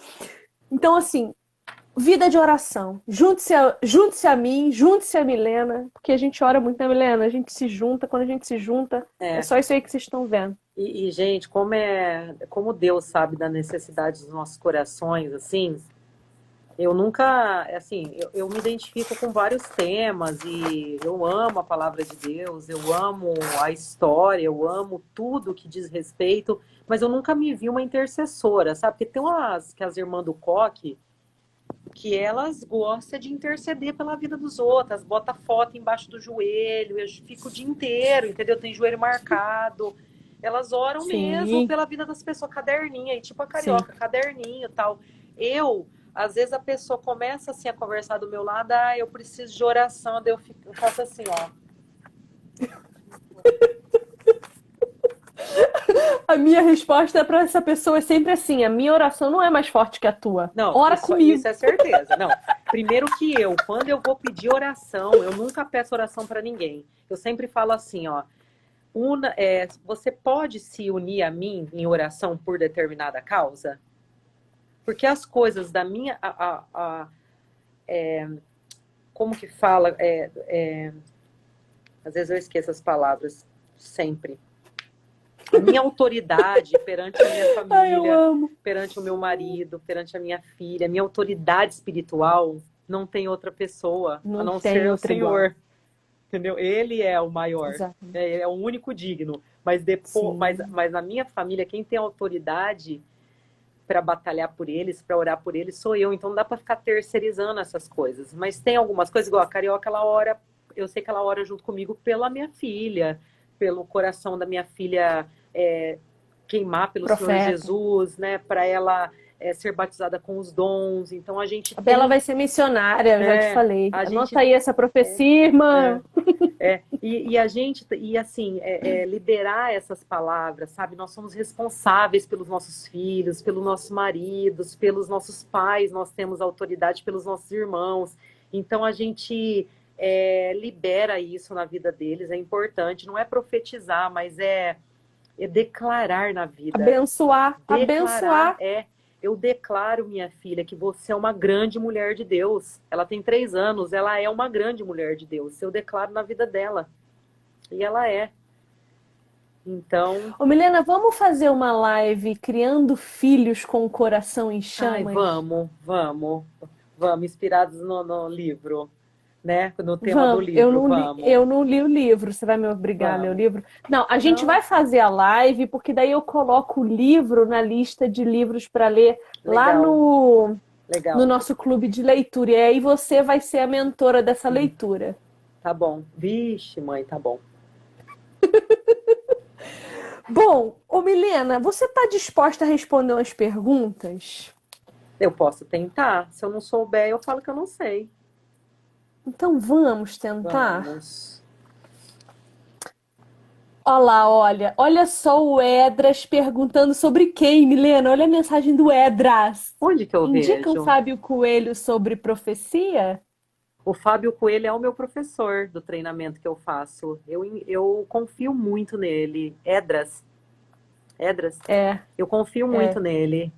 Então, assim, vida de oração. Junte-se a mim, junte-se a Milena, porque a gente ora muito, né, Milena? A gente se junta, quando a gente se junta, é É. só isso aí que vocês estão vendo. Gente, como Deus sabe da necessidade dos nossos corações, assim, eu nunca, assim, eu me identifico com vários temas e eu amo a palavra de Deus, eu amo a história, eu amo tudo que diz respeito, mas eu nunca me vi uma intercessora, sabe? Porque tem as irmãs do coque que elas gostam de interceder pela vida dos outros, bota foto embaixo do joelho, eu fico o dia inteiro, entendeu? Tem joelho marcado. Elas oram mesmo Sim, pela vida das pessoas, caderninho, aí, tipo a sim. carioca, caderninho e tal. Às vezes a pessoa começa assim a conversar do meu lado, eu preciso de oração, daí eu faço assim, ó. A minha resposta para essa pessoa é sempre assim: a minha oração não é mais forte que a tua. Não, Ora isso comigo. é certeza. Não, primeiro que quando eu vou pedir oração, eu nunca peço oração para ninguém. Eu sempre falo assim, ó. Você pode se unir a mim em oração por determinada causa? Porque as coisas da minha. Como que fala? Às vezes eu esqueço as palavras, sempre. A minha autoridade perante a minha Ai, eu família, amo. perante o meu marido, perante a minha filha, minha autoridade espiritual, não tem outra pessoa a Não não tem ser o outra igual. Senhor. Entendeu? Ele é o maior, Exato. é o único digno. Mas Sim. mas na minha família, quem tem autoridade para batalhar por eles, para orar por eles, sou eu. Então não dá para ficar terceirizando essas coisas. Mas tem algumas coisas, igual a Carioca, ela ora, eu sei que ela ora junto comigo pela minha filha, pelo coração da minha filha queimar pelo Senhor Profeta. Jesus, né? Para ela ser batizada com os dons. Então a gente A Bela vai ser missionária, eu já te falei. a Anota gente- aí essa profecia, irmã. E a gente, assim, liberar essas palavras, sabe? Nós somos responsáveis pelos nossos filhos, pelos nossos maridos, pelos nossos pais, nós temos autoridade pelos nossos irmãos. Então a gente libera isso na vida deles, é importante. Não é profetizar, mas é declarar na vida. Abençoar, abençoar. Eu declaro, minha filha, que você é uma grande mulher de Deus. Ela tem 3 anos, ela é uma grande mulher de Deus. Eu declaro na vida dela. E ela é. Então. Ô, Milena, vamos fazer uma live criando filhos com o coração em chamas? Vamos, inspirados no livro, né? No tema do Vamos. livro, vamos. Eu não li o livro, você vai me obrigar a ler o livro? Não, a gente vai fazer a live, porque daí eu coloco o livro na lista de livros para ler lá no nosso clube de leitura. E aí você vai ser a mentora dessa leitura. Tá bom. Vixe, mãe, tá bom. Bom, ô Milena, você está disposta a responder umas perguntas? Eu posso tentar. Se eu não souber, eu falo que eu não sei. Então vamos tentar? Vamos. Olha só o Edras perguntando sobre quem, Milena? Olha a mensagem do Edras. Onde que eu Indica vejo? o Fábio Coelho sobre profecia? O Fábio Coelho é o meu professor do treinamento que eu faço. Eu confio muito nele. Edras. Eu confio muito nele.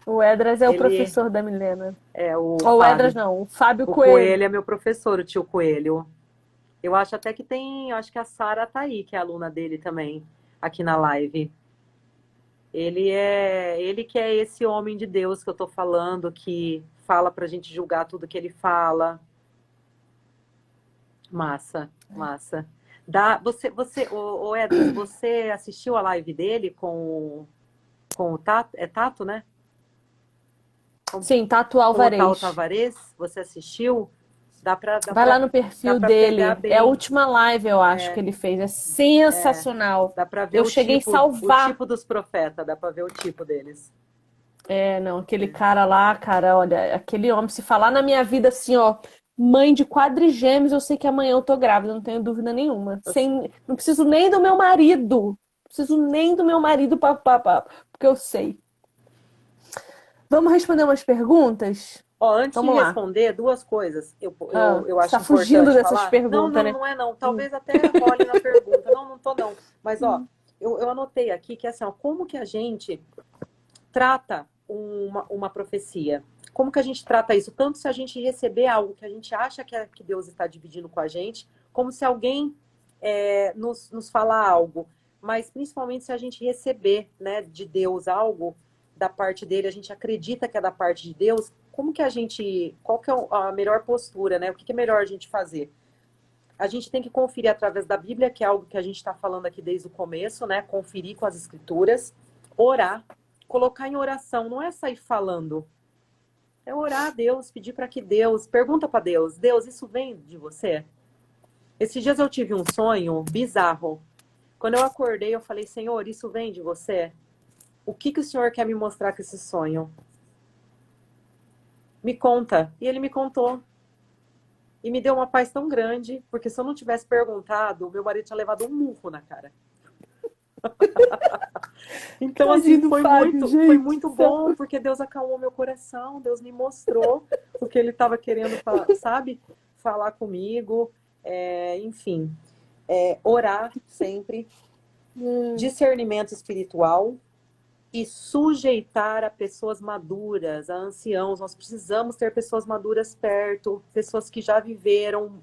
O Edras é o professor da Milena. O Edras não, o Fábio O Coelho. Coelho é meu professor, o tio Coelho. Eu acho até que acho que a Sara tá aí, que é aluna dele também, aqui na live. Ele que é esse homem de Deus que eu tô falando, que fala pra gente julgar tudo que ele fala. Massa. Edson, você assistiu a live dele com o Tato? É Tato, né? Sim, Tato Com o Alvarez. Tato Alvarez? Você assistiu? Vai lá no perfil dele. bem. É a última live, eu acho, que ele fez. É sensacional. Dá pra ver Eu cheguei a salvar. o tipo dos profetas, dá pra ver o tipo deles. Não, aquele cara lá, cara, olha, aquele homem, se falar na minha vida assim, ó, mãe de quadrigêmeos, eu sei que amanhã eu tô grávida, não tenho dúvida nenhuma. Não preciso nem do meu marido preciso nem do meu marido porque eu sei. Vamos responder umas perguntas? Ó, antes de Vamos lá. responder, duas coisas eu Você acho tá fugindo importante dessas falar. perguntas, né? Não é não. Talvez até role na pergunta. Não tô não. Mas, ó, eu anotei aqui que assim, ó, como que a gente trata uma profecia? Como que a gente trata isso? Tanto se a gente receber algo que a gente acha que Deus está dividindo com a gente, como se alguém nos falar algo. Mas principalmente se a gente receber, né, de Deus algo da parte dele, a gente acredita que é da parte de Deus, como que qual que é a melhor postura, né? O que é melhor a gente fazer? A gente tem que conferir através da Bíblia, que é algo que a gente está falando aqui desde o começo, né? Conferir com as escrituras, orar, colocar em oração, não é sair falando. É orar a Deus, pedir para que Deus, pergunta para Deus, Deus, isso vem de você? Esses dias eu tive um sonho bizarro. Quando eu acordei, eu falei, Senhor, isso vem de você? O que o Senhor quer me mostrar com esse sonho? Me conta. E ele me contou. E me deu uma paz tão grande, porque se eu não tivesse perguntado, meu marido tinha levado um murro na cara. Então, assim, foi muito bom, porque Deus acalmou meu coração, Deus me mostrou o que ele estava querendo, sabe? Falar comigo, enfim. Orar sempre, discernimento espiritual e sujeitar a pessoas maduras, a anciãos. Nós precisamos ter pessoas maduras perto, pessoas que já viveram,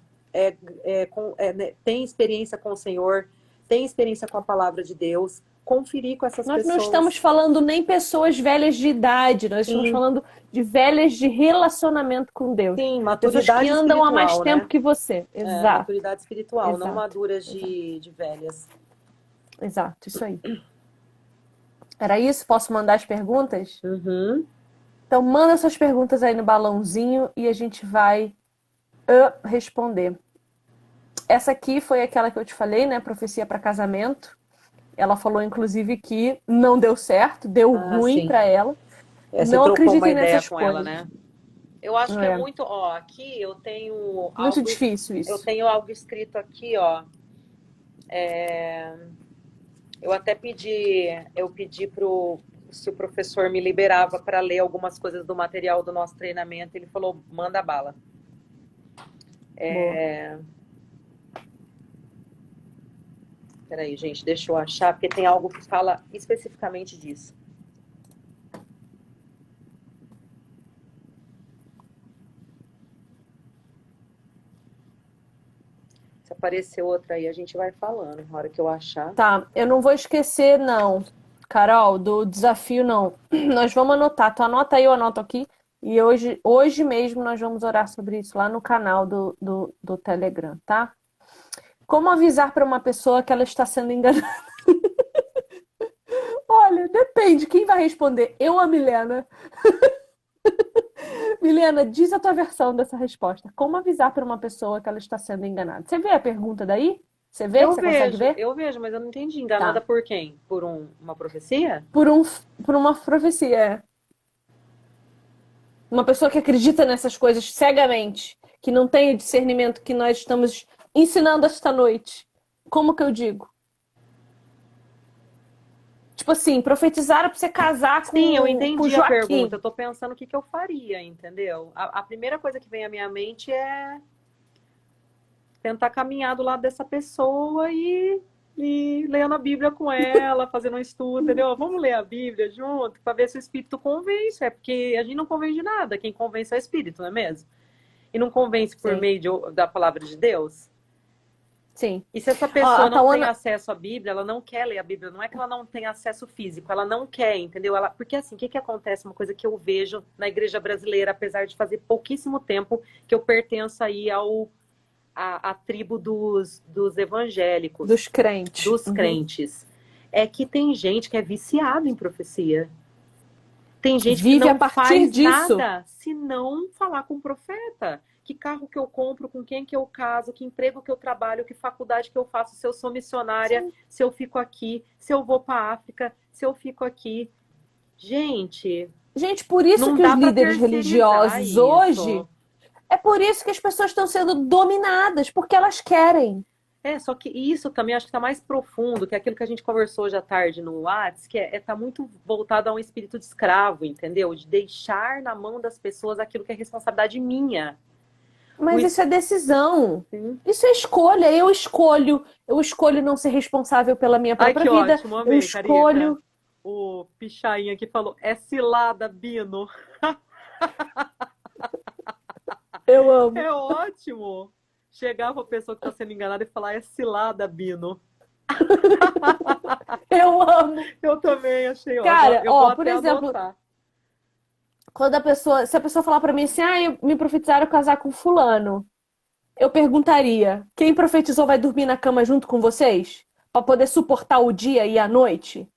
têm experiência com o Senhor, têm experiência com a palavra de Deus. Conferir com essas pessoas. Nós não estamos falando nem pessoas velhas de idade, nós estamos falando de velhas de relacionamento com Deus. Sim, maturidade pessoas que andam há mais espiritual, tempo que você. Exato. Maturidade espiritual, Exato. não maduras de velhas. Exato, isso aí. Era isso? Posso mandar as perguntas? Uhum. Então manda suas perguntas aí no balãozinho e a gente vai responder. Essa aqui foi aquela que eu te falei, né? Profecia para casamento. Ela falou, inclusive, que não deu certo, deu ruim para ela. Você não trocou uma acreditem ideia nessas com coisas. ela, né? Eu acho que é muito... Ó, aqui eu tenho... Muito difícil isso. Eu tenho algo escrito aqui, ó. Eu até pedi se o professor me liberava para ler algumas coisas do material do nosso treinamento. Ele falou, manda bala. Peraí, gente, deixa eu achar, porque tem algo que fala especificamente disso. Se aparecer outra aí, a gente vai falando, na hora que eu achar. Tá, eu não vou esquecer, não, Carol, do desafio, não. Nós vamos anotar. Tu anota aí, eu anoto aqui. E hoje mesmo nós vamos orar sobre isso lá no canal do Telegram, tá? Como avisar para uma pessoa que ela está sendo enganada? Olha, depende. Quem vai responder? Eu ou a Milena? Milena, diz a tua versão dessa resposta. Como avisar para uma pessoa que ela está sendo enganada? Você vê a pergunta daí? Você vê? Você consegue ver? Eu vejo, mas eu não entendi. Enganada por quem? Por uma profecia? Por uma profecia, Uma pessoa que acredita nessas coisas cegamente, que não tem o discernimento que nós estamos ensinando esta noite. Como que eu digo? Tipo assim, profetizaram pra você casar com o Joaquim. Sim, eu entendi a pergunta. Eu tô pensando o que eu faria, entendeu? A primeira coisa que vem à minha mente é tentar caminhar do lado dessa pessoa e lendo a Bíblia com ela, fazendo um estudo, entendeu? Vamos ler a Bíblia junto para ver se o Espírito convence. É porque a gente não convence de nada. Quem convence é o Espírito, não é mesmo? E não convence por meio da palavra de Deus? Sim. E se essa pessoa não tem acesso à Bíblia, ela não quer ler a Bíblia, não é que ela não tem acesso físico, ela não quer, entendeu? Porque assim, o que acontece? Uma coisa que eu vejo na igreja brasileira, apesar de fazer pouquíssimo tempo que eu pertenço aí à tribo dos evangélicos. Dos crentes. Dos crentes. É que tem gente que é viciada em profecia. Tem gente que não faz nada se não falar com o profeta. Que carro que eu compro, com quem que eu caso, que emprego que eu trabalho, que faculdade que eu faço, se eu sou missionária, se eu fico aqui, se eu vou para a África, se eu fico aqui. Gente, por isso que os líderes religiosos hoje, é por isso que as pessoas estão sendo dominadas, porque elas querem. Só que isso também acho que está mais profundo, que é aquilo que a gente conversou hoje à tarde no Whats, que tá muito voltado a um espírito de escravo, entendeu? De deixar na mão das pessoas aquilo que é responsabilidade minha. Mas O isso é decisão. Sim. Isso é escolha. Eu escolho não ser responsável pela minha Ai, própria que vida. ótimo, Eu amei, escolho. Carica. O Pichain aqui falou, é cilada, Bino. Eu amo. É ótimo. Chegar pra pessoa que está sendo enganada e falar, é cilada, Bino. Eu amo. Eu também achei Cara, ótimo. Eu vou por até exemplo, anotar. se a pessoa falar pra mim assim, me profetizaram casar com fulano, eu perguntaria, quem profetizou vai dormir na cama junto com vocês? Pra poder suportar o dia e a noite?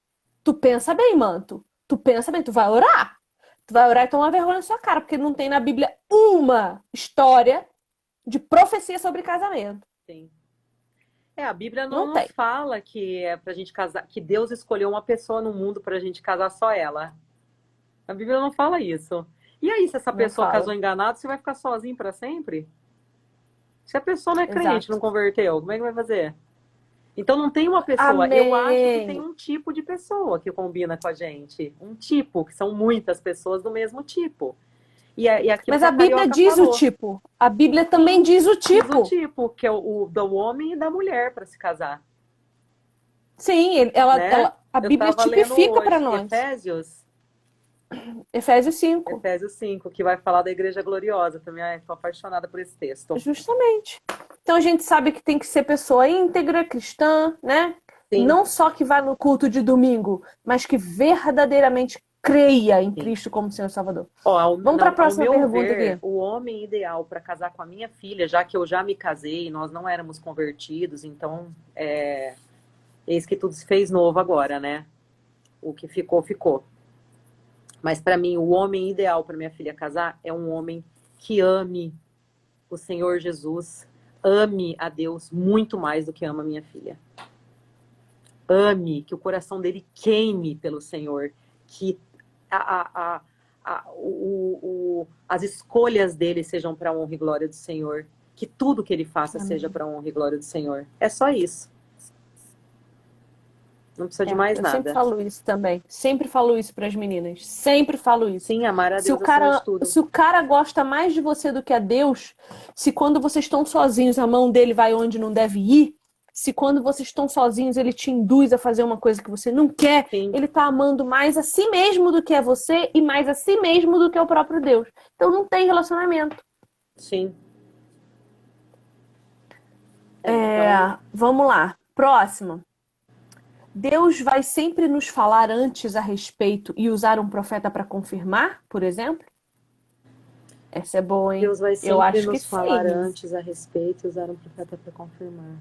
Tu pensa bem, manto. Tu pensa bem, tu vai orar. Tu vai orar e tomar vergonha na sua cara, porque não tem na Bíblia uma história de profecia sobre casamento. Sim. A Bíblia Não não tem. fala que é pra gente casar, que Deus escolheu uma pessoa no mundo pra gente casar só ela. A Bíblia não fala isso. E aí, se essa Não pessoa fala. casou enganado, você vai ficar sozinho pra sempre? Se a pessoa não é crente, Exato. não converteu, como é que vai fazer? Então não tem uma pessoa. Eu acho que tem Amém. um tipo de pessoa que combina com a gente. Um tipo, que são muitas pessoas do mesmo tipo. E aquilo Mas que a a Bíblia Carioca diz o falou. tipo. A Bíblia também diz o Diz o tipo. tipo, que é o do homem e da mulher para se casar. Sim, Né? a Eu Bíblia tava lendo tipifica para hoje nós. Efésios Efésios 5. que vai falar da Igreja Gloriosa também. Ai, tô apaixonada por esse texto. Justamente. Então a gente sabe que tem que ser pessoa íntegra, cristã, né? Sim. Não só que vai no culto de domingo, mas que verdadeiramente creia em Sim. Cristo como Senhor e Salvador. Ó, Vamos para a próxima ao meu pergunta ver, aqui. o homem ideal para casar com a minha filha, já que eu já me casei, nós não éramos convertidos, então eis que tudo se fez novo agora, né? O que ficou, ficou. Mas para mim, o homem ideal para minha filha casar é um homem que ame o Senhor Jesus, ame a Deus muito mais do que ama minha filha. Ame, que o coração dele queime pelo Senhor, que as escolhas dele sejam para a honra e glória do Senhor, que tudo que ele faça Amém. seja para a honra e glória do Senhor. É só isso. Não precisa de mais Eu nada. sempre falo isso também. Sempre falo isso para as meninas. Sempre falo isso. Sim, amar a Se Deus o cara, acima de tudo. se o cara gosta mais de você do que a Deus, se quando vocês estão sozinhos a mão dele vai onde não deve ir, se quando vocês estão sozinhos ele te induz a fazer uma coisa que você não quer, Sim. ele tá amando mais a si mesmo do que a você e mais a si mesmo do que o próprio Deus. Então não tem relacionamento. Sim. Vamos lá. Próxima. Deus vai sempre nos falar antes a respeito e usar um profeta para confirmar, por exemplo? Essa é boa, hein? Deus vai Eu acho sempre que nos falar sim. antes a respeito e usar um profeta para confirmar.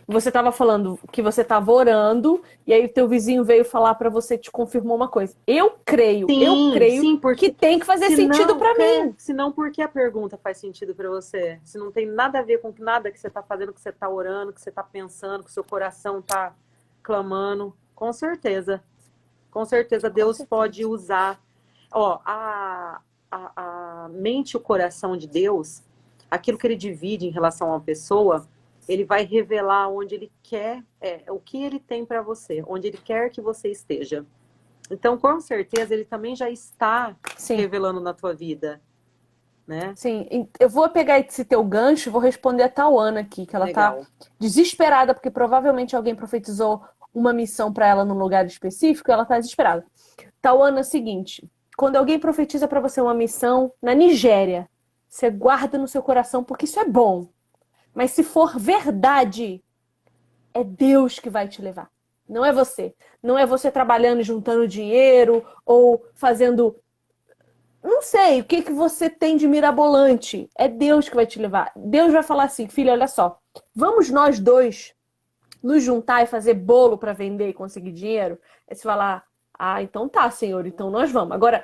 Você estava falando que você estava orando e aí o teu vizinho veio falar para você, te confirmou uma coisa. Eu creio Sim, porque que tem que fazer sentido para mim. Senão, por que a pergunta faz sentido para você? Se não tem nada a ver com nada que você está fazendo, que você está orando, que você está pensando, que o seu coração está clamando. Com certeza. Com certeza Deus pode usar. Ó, a mente e o coração de Deus, aquilo que ele divide em relação a uma pessoa, ele vai revelar onde ele quer, o que ele tem para você, onde ele quer que você esteja. Então, com certeza, ele também já está revelando na tua vida, né? Sim, eu vou pegar esse teu gancho e vou responder a Tauana aqui, que ela Legal. tá desesperada, porque provavelmente alguém profetizou uma missão para ela num lugar específico e ela tá desesperada. Tauana, é o seguinte, quando alguém profetiza para você uma missão na Nigéria, você guarda no seu coração porque isso é bom. Mas se for verdade, é Deus que vai te levar. Não é você. Não é você trabalhando e juntando dinheiro ou fazendo... Não sei o que você tem de mirabolante. É Deus que vai te levar. Deus vai falar assim, filha, olha só. Vamos nós dois nos juntar e fazer bolo para vender e conseguir dinheiro? Aí você falar, então tá, Senhor, então nós vamos. Agora,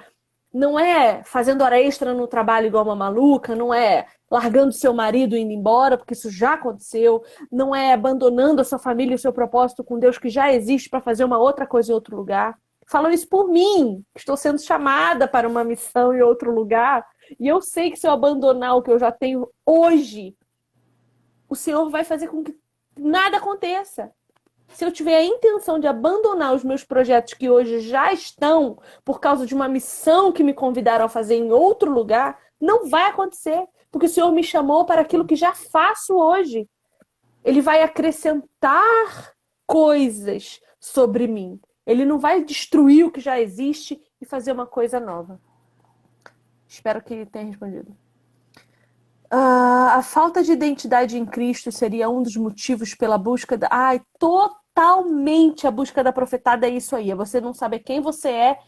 não é fazendo hora extra no trabalho igual uma maluca, não é largando seu marido e indo embora, porque isso já aconteceu, não é abandonando a sua família e o seu propósito com Deus que já existe para fazer uma outra coisa em outro lugar. Falo isso por mim, que estou sendo chamada para uma missão em outro lugar, e eu sei que se eu abandonar o que eu já tenho hoje, o Senhor vai fazer com que nada aconteça. Se eu tiver a intenção de abandonar os meus projetos que hoje já estão, por causa de uma missão que me convidaram a fazer em outro lugar, não vai acontecer. Porque o Senhor me chamou para aquilo que já faço hoje. Ele vai acrescentar coisas sobre mim. Ele não vai destruir o que já existe e fazer uma coisa nova. Espero que tenha respondido. A falta de identidade em Cristo seria um dos motivos pela busca da... Ai, totalmente a busca da profetada é isso aí. É você não saber quem você é,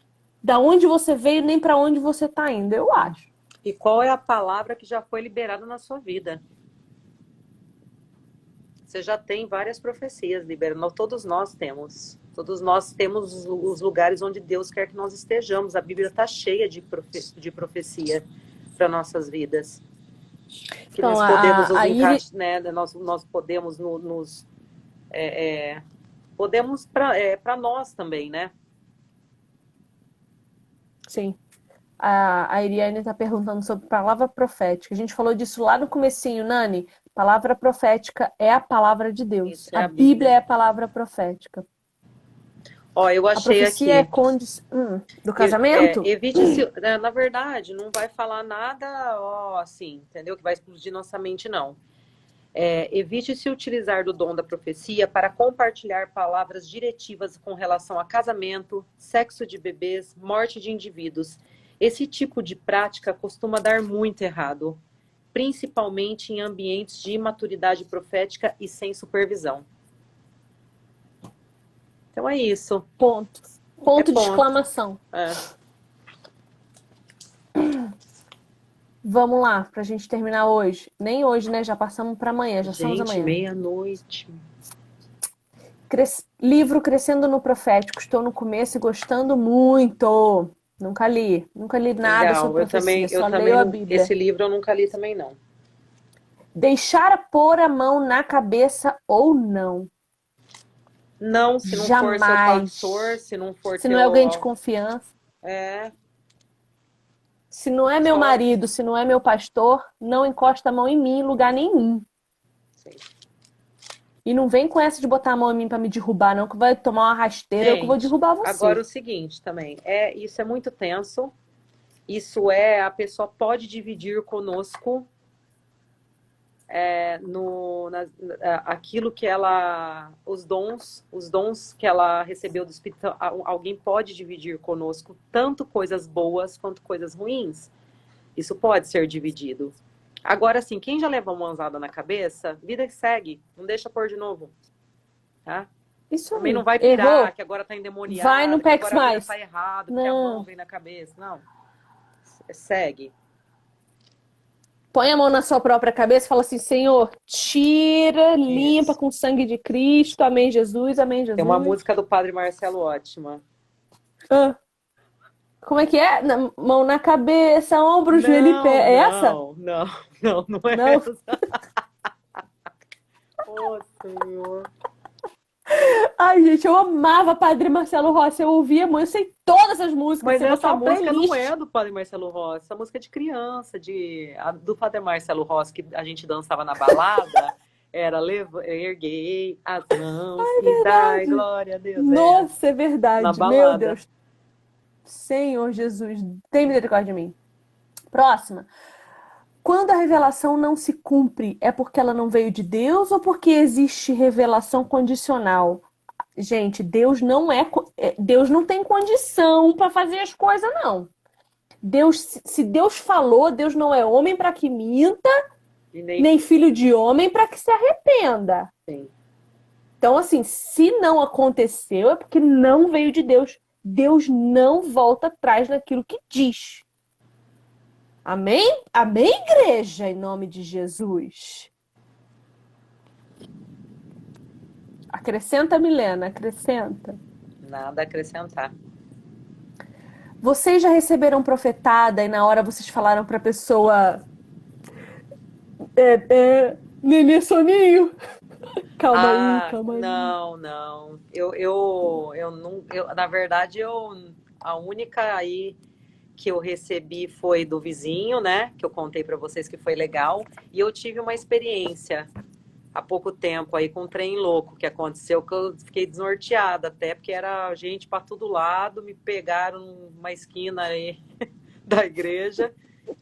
da onde você veio, nem para onde você está indo, eu acho. E qual é a palavra que já foi liberada na sua vida? Você já tem várias profecias liberadas, todos nós temos. Todos nós temos os lugares onde Deus quer que nós estejamos. A Bíblia está cheia de profecia para nossas vidas. Que Então, nós podemos a nós podemos podemos para nós também, né? Sim. A Iriane está perguntando sobre palavra profética. A gente falou disso lá no comecinho, Nani. Palavra profética é a palavra de Deus. Isso é A Bíblia é a palavra profética. Ó, eu A achei profecia aqui. Do casamento? Evite na verdade, não vai falar nada, assim, entendeu? Que vai explodir nossa mente, não. Evite se utilizar do dom da profecia para compartilhar palavras diretivas com relação a casamento, sexo de bebês, morte de indivíduos. Esse tipo de prática costuma dar muito errado, principalmente em ambientes de imaturidade profética e sem supervisão. Então é isso. Ponto de exclamação. Vamos lá, pra gente terminar hoje. Nem hoje, né? Já passamos para amanhã, já estamos amanhã. Meia-noite. Livro Crescendo no Profético. Estou no começo e gostando muito. Nunca li nada Legal. sobre profecia, eu só também leio a Bíblia. Esse livro eu nunca li também, não. Deixar pôr a mão na cabeça ou não? Não, se não for seu pastor, se não for Se não é alguém de confiança. Se não é meu marido, se não é meu pastor, não encosta a mão em mim em lugar nenhum. Sim. E não vem com essa de botar a mão em mim pra me derrubar, não, que vai tomar uma rasteira, eu que vou derrubar você. Agora o seguinte também, isso é muito tenso. A pessoa pode dividir conosco aquilo que os dons que ela recebeu do Espírito. Alguém pode dividir conosco tanto coisas boas quanto coisas ruins. Isso pode ser dividido. Agora, assim, quem já levou uma mãozada na cabeça, vida que segue, não deixa pôr de novo, tá? Isso também aí. não vai pirar, Errou. que agora tá endemoniado, vai no que agora PEX a vida mais. tá errado, que não. a mão vem na cabeça. Não. Segue. Põe a mão na sua própria cabeça e fala assim, Senhor, tira, limpa com o sangue de Cristo. Amém, Jesus. Amém, Jesus. Tem uma música do Padre Marcelo ótima. Como é que é? Mão na cabeça, ombro, joelho e pé. É essa? Não é essa. Oh, Senhor. Ai, gente, eu amava Padre Marcelo Rossi. Eu ouvia muito, eu sei todas as músicas. Mas essa música playlist. não é do Padre Marcelo Rossi. Essa música é de criança, do Padre Marcelo Rossi, que a gente dançava na balada. Era erguei as mãos e dai glória a Deus. Nossa, é verdade. Na balada. Meu Deus. Senhor Jesus, tem misericórdia de mim. Próxima. Quando a revelação não se cumpre, é porque ela não veio de Deus ou porque existe revelação condicional? Gente, Deus não tem condição para fazer as coisas, não. Se Deus falou, Deus não é homem para que minta, nem filho de homem para que se arrependa. Sim. Então, assim, se não aconteceu, é porque não veio de Deus. Deus não volta atrás naquilo que diz. Amém? Amém, igreja, em nome de Jesus. Acrescenta, Milena, acrescenta. Nada a acrescentar. Vocês já receberam profetada e na hora vocês falaram para a pessoa nenê soninho? Calma aí. Não. Eu na verdade, a única aí que eu recebi foi do vizinho, né? Que eu contei para vocês que foi legal. E eu tive uma experiência há pouco tempo aí com um trem louco que aconteceu, que eu fiquei desnorteada até, porque era gente para todo lado, me pegaram numa esquina aí da igreja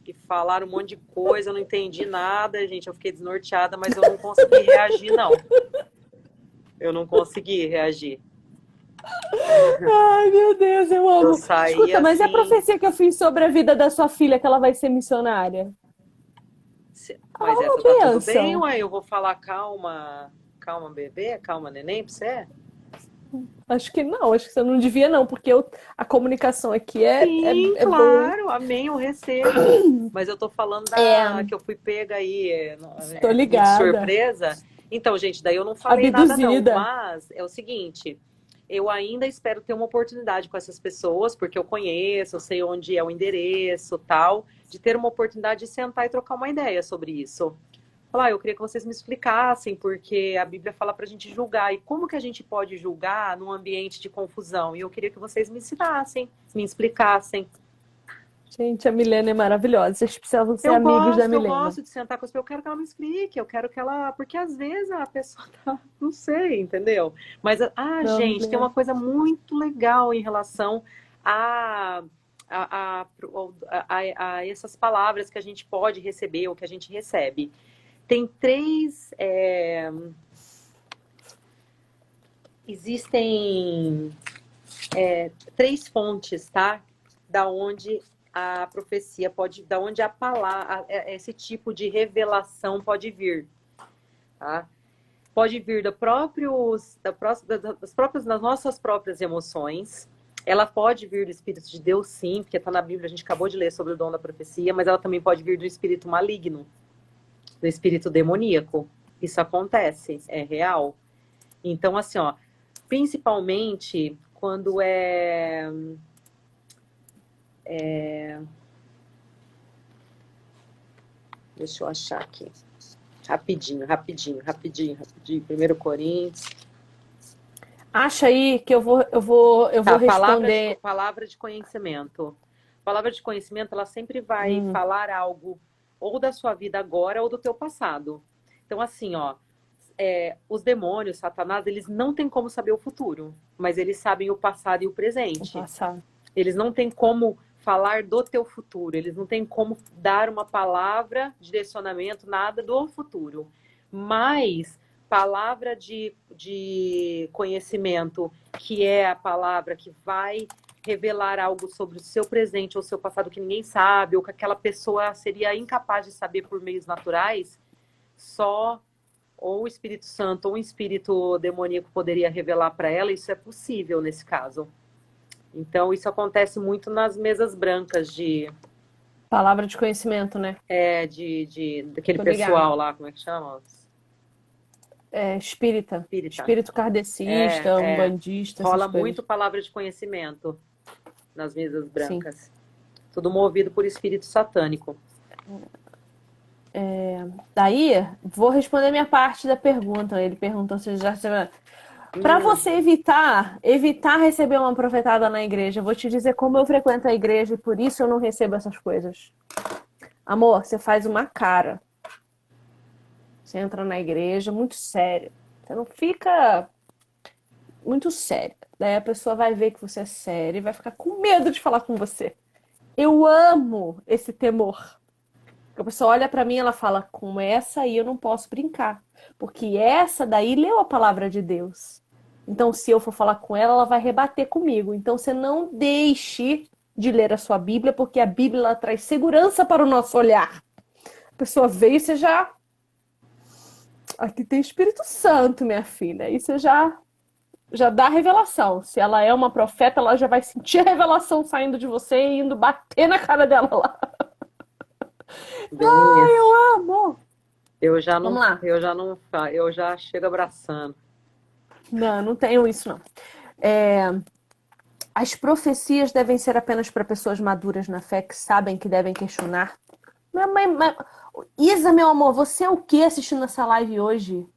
e falaram um monte de coisa, eu não entendi nada, gente, eu fiquei desnorteada, mas eu não consegui reagir, não. Eu não consegui reagir. Ai, meu Deus, eu Eu amo. saí Escuta, mas e a assim, profecia que eu fiz sobre a vida da sua filha, que ela vai ser missionária? Ah, mas uma essa tá tudo bem, bênção. ué? Eu vou falar calma, calma bebê, calma neném pra você? Acho que não, acho que você não devia, não, porque a comunicação aqui Sim, é boa. claro, amém, eu recebo. Mas eu tô falando da É, que eu fui pega aí, tô de ligada. surpresa. Então, gente, daí eu não falei nada não, Abduzida. mas é o seguinte, eu ainda espero ter uma oportunidade com essas pessoas, porque eu conheço, eu sei onde é o endereço, tal, de ter uma oportunidade de sentar e trocar uma ideia sobre isso. Falar, eu queria que vocês me explicassem, porque a Bíblia fala pra gente julgar, e como que a gente pode julgar num ambiente de confusão? E eu queria que vocês me ensinassem, me explicassem. Gente, a Milena é maravilhosa. Vocês precisavam ser amigos da Eu Milena. gosto de sentar com as pessoas, eu quero que ela me explique, eu quero que ela. Porque às vezes a pessoa tá. Não sei, entendeu? Mas, Não, gente, tem Milena. uma coisa muito legal em relação a, a, a, a essas palavras que a gente pode receber ou que a gente recebe. Tem três. Existem três fontes, tá? Da onde a profecia pode, da onde a palavra, esse tipo de revelação pode vir, tá? Pode vir das nossas próprias emoções. Ela pode vir do Espírito de Deus, sim, porque está na Bíblia, a gente acabou de ler sobre o dom da profecia, mas ela também pode vir do espírito maligno, do espírito demoníaco. Isso acontece, é real. Então, assim, ó, principalmente quando deixa eu achar aqui. Rapidinho. 1 Coríntios. Acha aí que eu vou Tá, responder. palavra de conhecimento. Palavra de conhecimento, ela sempre vai falar algo ou da sua vida agora ou do teu passado. Então, assim, ó, os demônios, Satanás, eles não têm como saber o futuro, mas eles sabem o passado e o presente. Passar. Eles não têm como falar do teu futuro, eles não têm como dar uma palavra, direcionamento, nada do futuro. Mas palavra de conhecimento, que é a palavra que vai revelar algo sobre o seu presente ou seu passado que ninguém sabe, ou que aquela pessoa seria incapaz de saber por meios naturais, só ou o Espírito Santo ou um espírito demoníaco poderia revelar para ela, isso é possível nesse caso. Então, isso acontece muito nas mesas brancas Palavra de conhecimento, né? daquele Tô pessoal ligada. lá, como é que chama? Espírita. Espírita. Espírito kardecista, umbandista, essas Rola coisas. muito palavra de conhecimento nas mesas Sim. brancas. Tudo movido por espírito satânico. Daí, vou responder minha parte da pergunta. Ele perguntou se já... Para você evitar receber uma profetada na igreja, eu vou te dizer como eu frequento a igreja e por isso eu não recebo essas coisas. Amor, você faz uma cara. Você entra na igreja muito sério. Você não fica muito sério. Daí a pessoa vai ver que você é sério e vai ficar com medo de falar com você. Eu amo esse temor. A pessoa olha pra mim e ela fala, com essa aí eu não posso brincar. Porque essa daí leu a palavra de Deus. Então, se eu for falar com ela, ela vai rebater comigo. Então, você não deixe de ler a sua Bíblia, porque a Bíblia ela traz segurança para o nosso olhar. A pessoa veio e você já... Aqui tem Espírito Santo, minha filha. Aí você já dá a revelação. Se ela é uma profeta, ela já vai sentir a revelação saindo de você e indo bater na cara dela lá. Ai, eu amo! Vamos lá. Eu já chego abraçando. Não tenho isso, não. As profecias devem ser apenas para pessoas maduras na fé, que sabem que devem questionar. Isa, meu amor, você é o que assistindo essa live hoje?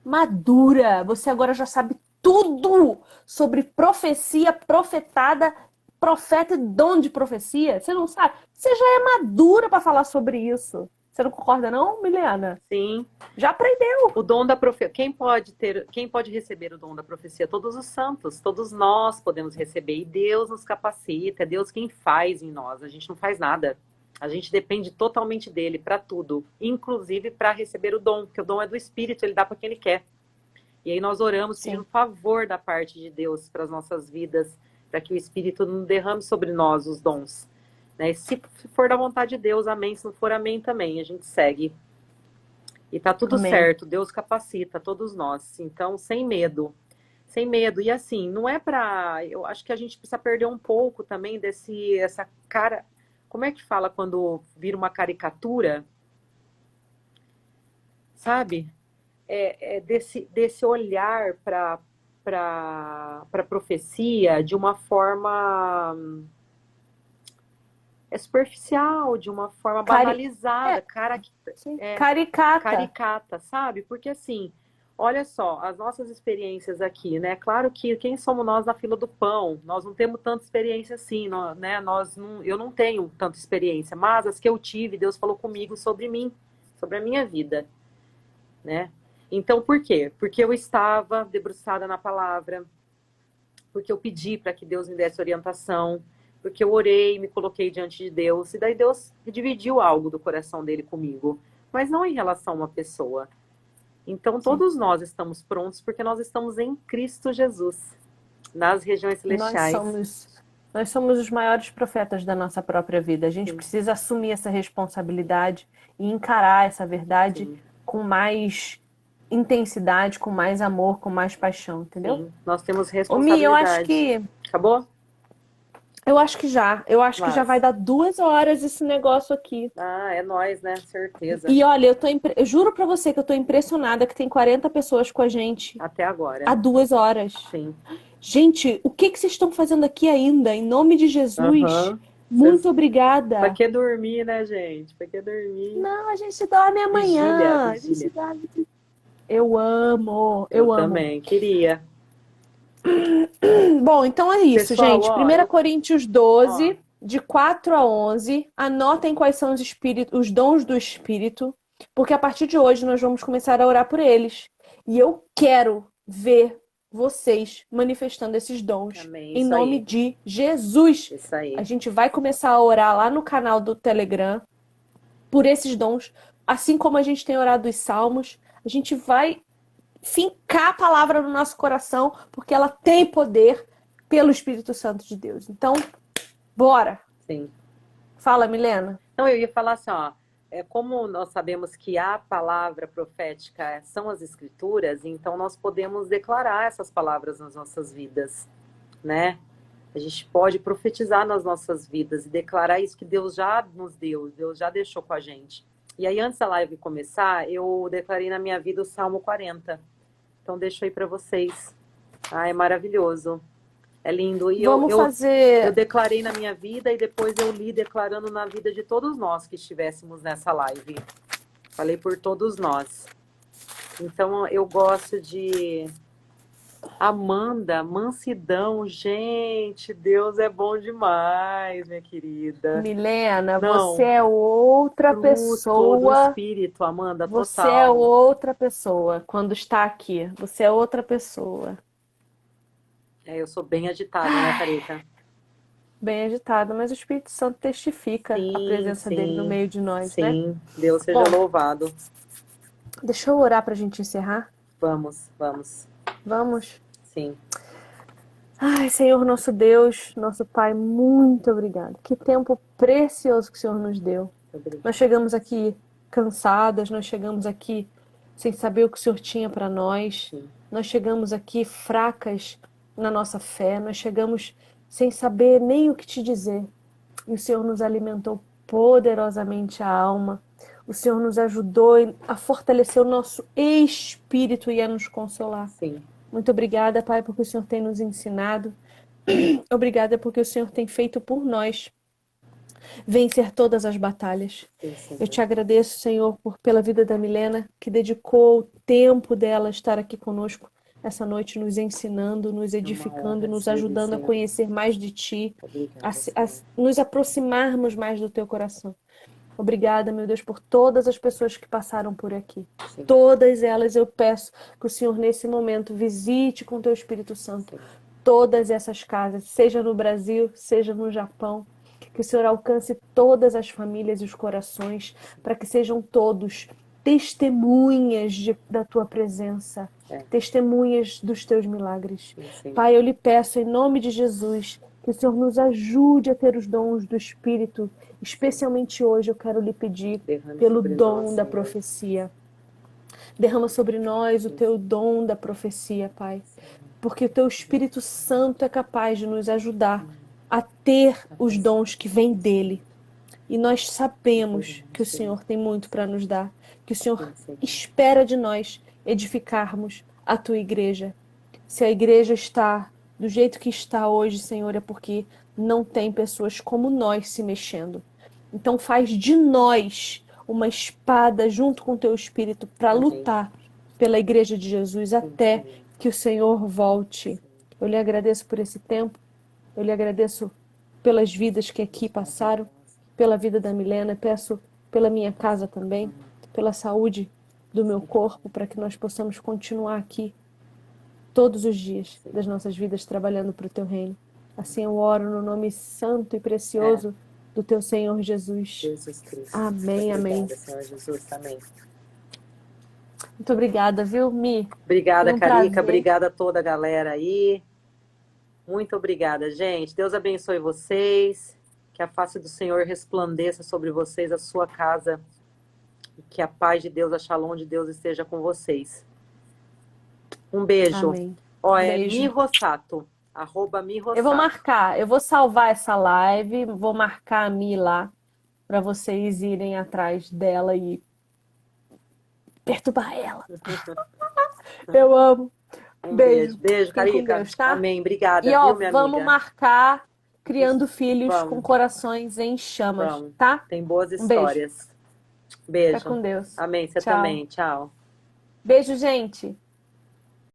Madura! Você agora já sabe tudo sobre profecia, profetada, profeta e dom de profecia. Você não sabe? Você já é madura para falar sobre isso. Você não concorda, não, Milena? Sim. Já aprendeu. O dom da profecia. Quem pode receber o dom da profecia? Todos os santos, todos nós podemos receber. E Deus nos capacita, é Deus quem faz em nós. A gente não faz nada. A gente depende totalmente dele para tudo, inclusive para receber o dom, porque o dom é do Espírito, ele dá para quem ele quer. E aí nós oramos pedindo favor da parte de Deus para as nossas vidas, para que o Espírito não derrame sobre nós os dons. Né? Se for da vontade de Deus, amém. Se não for, amém também. A gente segue. E tá tudo certo. Deus capacita todos nós. Então, sem medo. Sem medo. E assim, não é pra... Eu acho que a gente precisa perder um pouco também essa cara... Como é que fala quando vira uma caricatura? Sabe? Desse olhar para a profecia de uma forma superficial, de uma forma banalizada, caricata, sabe? Porque assim, olha só, as nossas experiências aqui, né? Claro que quem somos nós na fila do pão? Nós não temos tanta experiência assim, né? Eu não tenho tanta experiência, mas as que eu tive, Deus falou comigo sobre mim, sobre a minha vida, né? Então, por quê? Porque eu estava debruçada na palavra, porque eu pedi para que Deus me desse orientação, porque eu orei, me coloquei diante de Deus, e daí Deus dividiu algo do coração dele comigo, mas não em relação a uma pessoa. Então, todos nós estamos prontos, porque nós estamos em Cristo Jesus, nas regiões celestiais. Nós somos os maiores profetas da nossa própria vida. A gente precisa assumir essa responsabilidade e encarar essa verdade com mais intensidade, com mais amor, com mais paixão, entendeu? Sim, nós temos responsabilidade. Mi, eu acho que... Acabou? Eu acho que já. Eu acho que já vai dar 2 horas esse negócio aqui. Ah, é nóis, né? Certeza. E olha, eu juro pra você que eu tô impressionada que tem 40 pessoas com a gente. Até agora. Há 2 horas. Sim. Gente, o que vocês estão fazendo aqui ainda? Em nome de Jesus. Muito obrigada. Pra que dormir, né, gente? Pra que dormir? Não, a gente dorme amanhã. Vigília. A gente dorme. Eu amo. Eu amo. Também, queria. Bom, então é isso, Pessoal, gente. 1 Coríntios 12, de 4 a 11. Anotem quais são os dons do Espírito, porque a partir de hoje nós vamos começar a orar por eles. E eu quero ver vocês manifestando esses dons. Amém, em nome de Jesus. Isso aí. A gente vai começar a orar lá no canal do Telegram por esses dons, assim como a gente tem orado os salmos. A gente vai fincar a palavra no nosso coração, porque ela tem poder pelo Espírito Santo de Deus. Então, bora! Sim. Fala, Milena. Não, eu ia falar assim, como nós sabemos que a palavra profética são as escrituras, então nós podemos declarar essas palavras nas nossas vidas, né? A gente pode profetizar nas nossas vidas e declarar isso que Deus já nos deu, Deus já deixou com a gente. E aí, antes da live começar, eu declarei na minha vida o Salmo 40. Então, deixo aí para vocês. Ah, é maravilhoso. É lindo. E eu declarei na minha vida e depois eu li declarando na vida de todos nós que estivéssemos nessa live. Falei por todos nós. Então, eu gosto de... Amanda, mansidão, gente, Deus é bom demais, minha querida. Milena, você é outra pessoa. Do Espírito, Amanda, total. Você é outra pessoa quando está aqui. Você é outra pessoa. Eu sou bem agitada, né, Carita? Bem agitada, mas o Espírito Santo testifica a presença dele no meio de nós, né? Sim, Deus seja louvado. Deixa eu orar pra gente encerrar. Vamos. Vamos? Sim. Ai, Senhor, nosso Deus, nosso Pai, muito obrigado. Que tempo precioso que o Senhor nos deu. Nós chegamos aqui cansadas, nós chegamos aqui sem saber o que o Senhor tinha para nós. Sim. Nós chegamos aqui fracas na nossa fé, nós chegamos sem saber nem o que te dizer. E o Senhor nos alimentou poderosamente a alma. O Senhor nos ajudou a fortalecer o nosso espírito e a nos consolar. Sim. Muito obrigada, Pai, porque o Senhor tem nos ensinado. Obrigada porque o Senhor tem feito por nós vencer todas as batalhas. Sim. Eu te agradeço, Senhor, pela vida da Milena, que dedicou o tempo dela a estar aqui conosco essa noite, nos ensinando, nos edificando, nos ajudando a conhecer mais de Ti, a nos aproximarmos mais do Teu coração. Obrigada, meu Deus, por todas as pessoas que passaram por aqui. Sim. Todas elas eu peço que o Senhor, nesse momento, visite com teu Espírito Santo todas essas casas, seja no Brasil, seja no Japão. Que o Senhor alcance todas as famílias e os corações, para que sejam todos testemunhas da tua presença, testemunhas dos teus milagres. Sim. Pai, eu lhe peço, em nome de Jesus, que o Senhor nos ajude a ter os dons do Espírito. Especialmente hoje eu quero lhe pedir Derrame pelo sobre dom nós, da Senhor. profecia. Derrama sobre nós o teu dom da profecia, Pai. Porque o teu Espírito Santo é capaz de nos ajudar a ter os dons que vêm dele. E nós sabemos que o Senhor tem muito para nos dar, que o Senhor espera de nós edificarmos a tua igreja. Se a igreja está do jeito que está hoje, Senhor, é porque não tem pessoas como nós se mexendo. Então faz de nós uma espada junto com o teu Espírito para lutar pela igreja de Jesus até que o Senhor volte. Eu lhe agradeço por esse tempo, eu lhe agradeço pelas vidas que aqui passaram, pela vida da Milena, peço pela minha casa também, pela saúde do meu corpo, para que nós possamos continuar aqui todos os dias das nossas vidas trabalhando para o teu reino. Assim eu oro no nome santo e precioso do teu Senhor Jesus. Jesus Cristo. Amém, amém. Obrigada, Senhor Jesus. Amém. Muito obrigada, viu, Mi? Obrigada, Foi um Carica. prazer. Obrigada a toda a galera aí. Muito obrigada, gente. Deus abençoe vocês. Que a face do Senhor resplandeça sobre vocês, a sua casa. E que a paz de Deus, a shalom de Deus esteja com vocês. Um beijo. Amém. Ó, é Beijo. Mirossato. @Mirossato. Eu vou marcar, eu vou salvar essa live, vou marcar a Mi lá, para vocês irem atrás dela e perturbar ela. Eu amo. Um Beijo. beijo, Fiquem com Carica. Deus, tá? Amém. Obrigada, E ó, viu, minha vamos amiga? marcar criando filhos Vamos. com corações em chamas, Vamos. tá? Tem boas beijo. histórias. Beijo. Fica com Deus. Amém. Você Tchau. também. Tchau. Beijo, gente.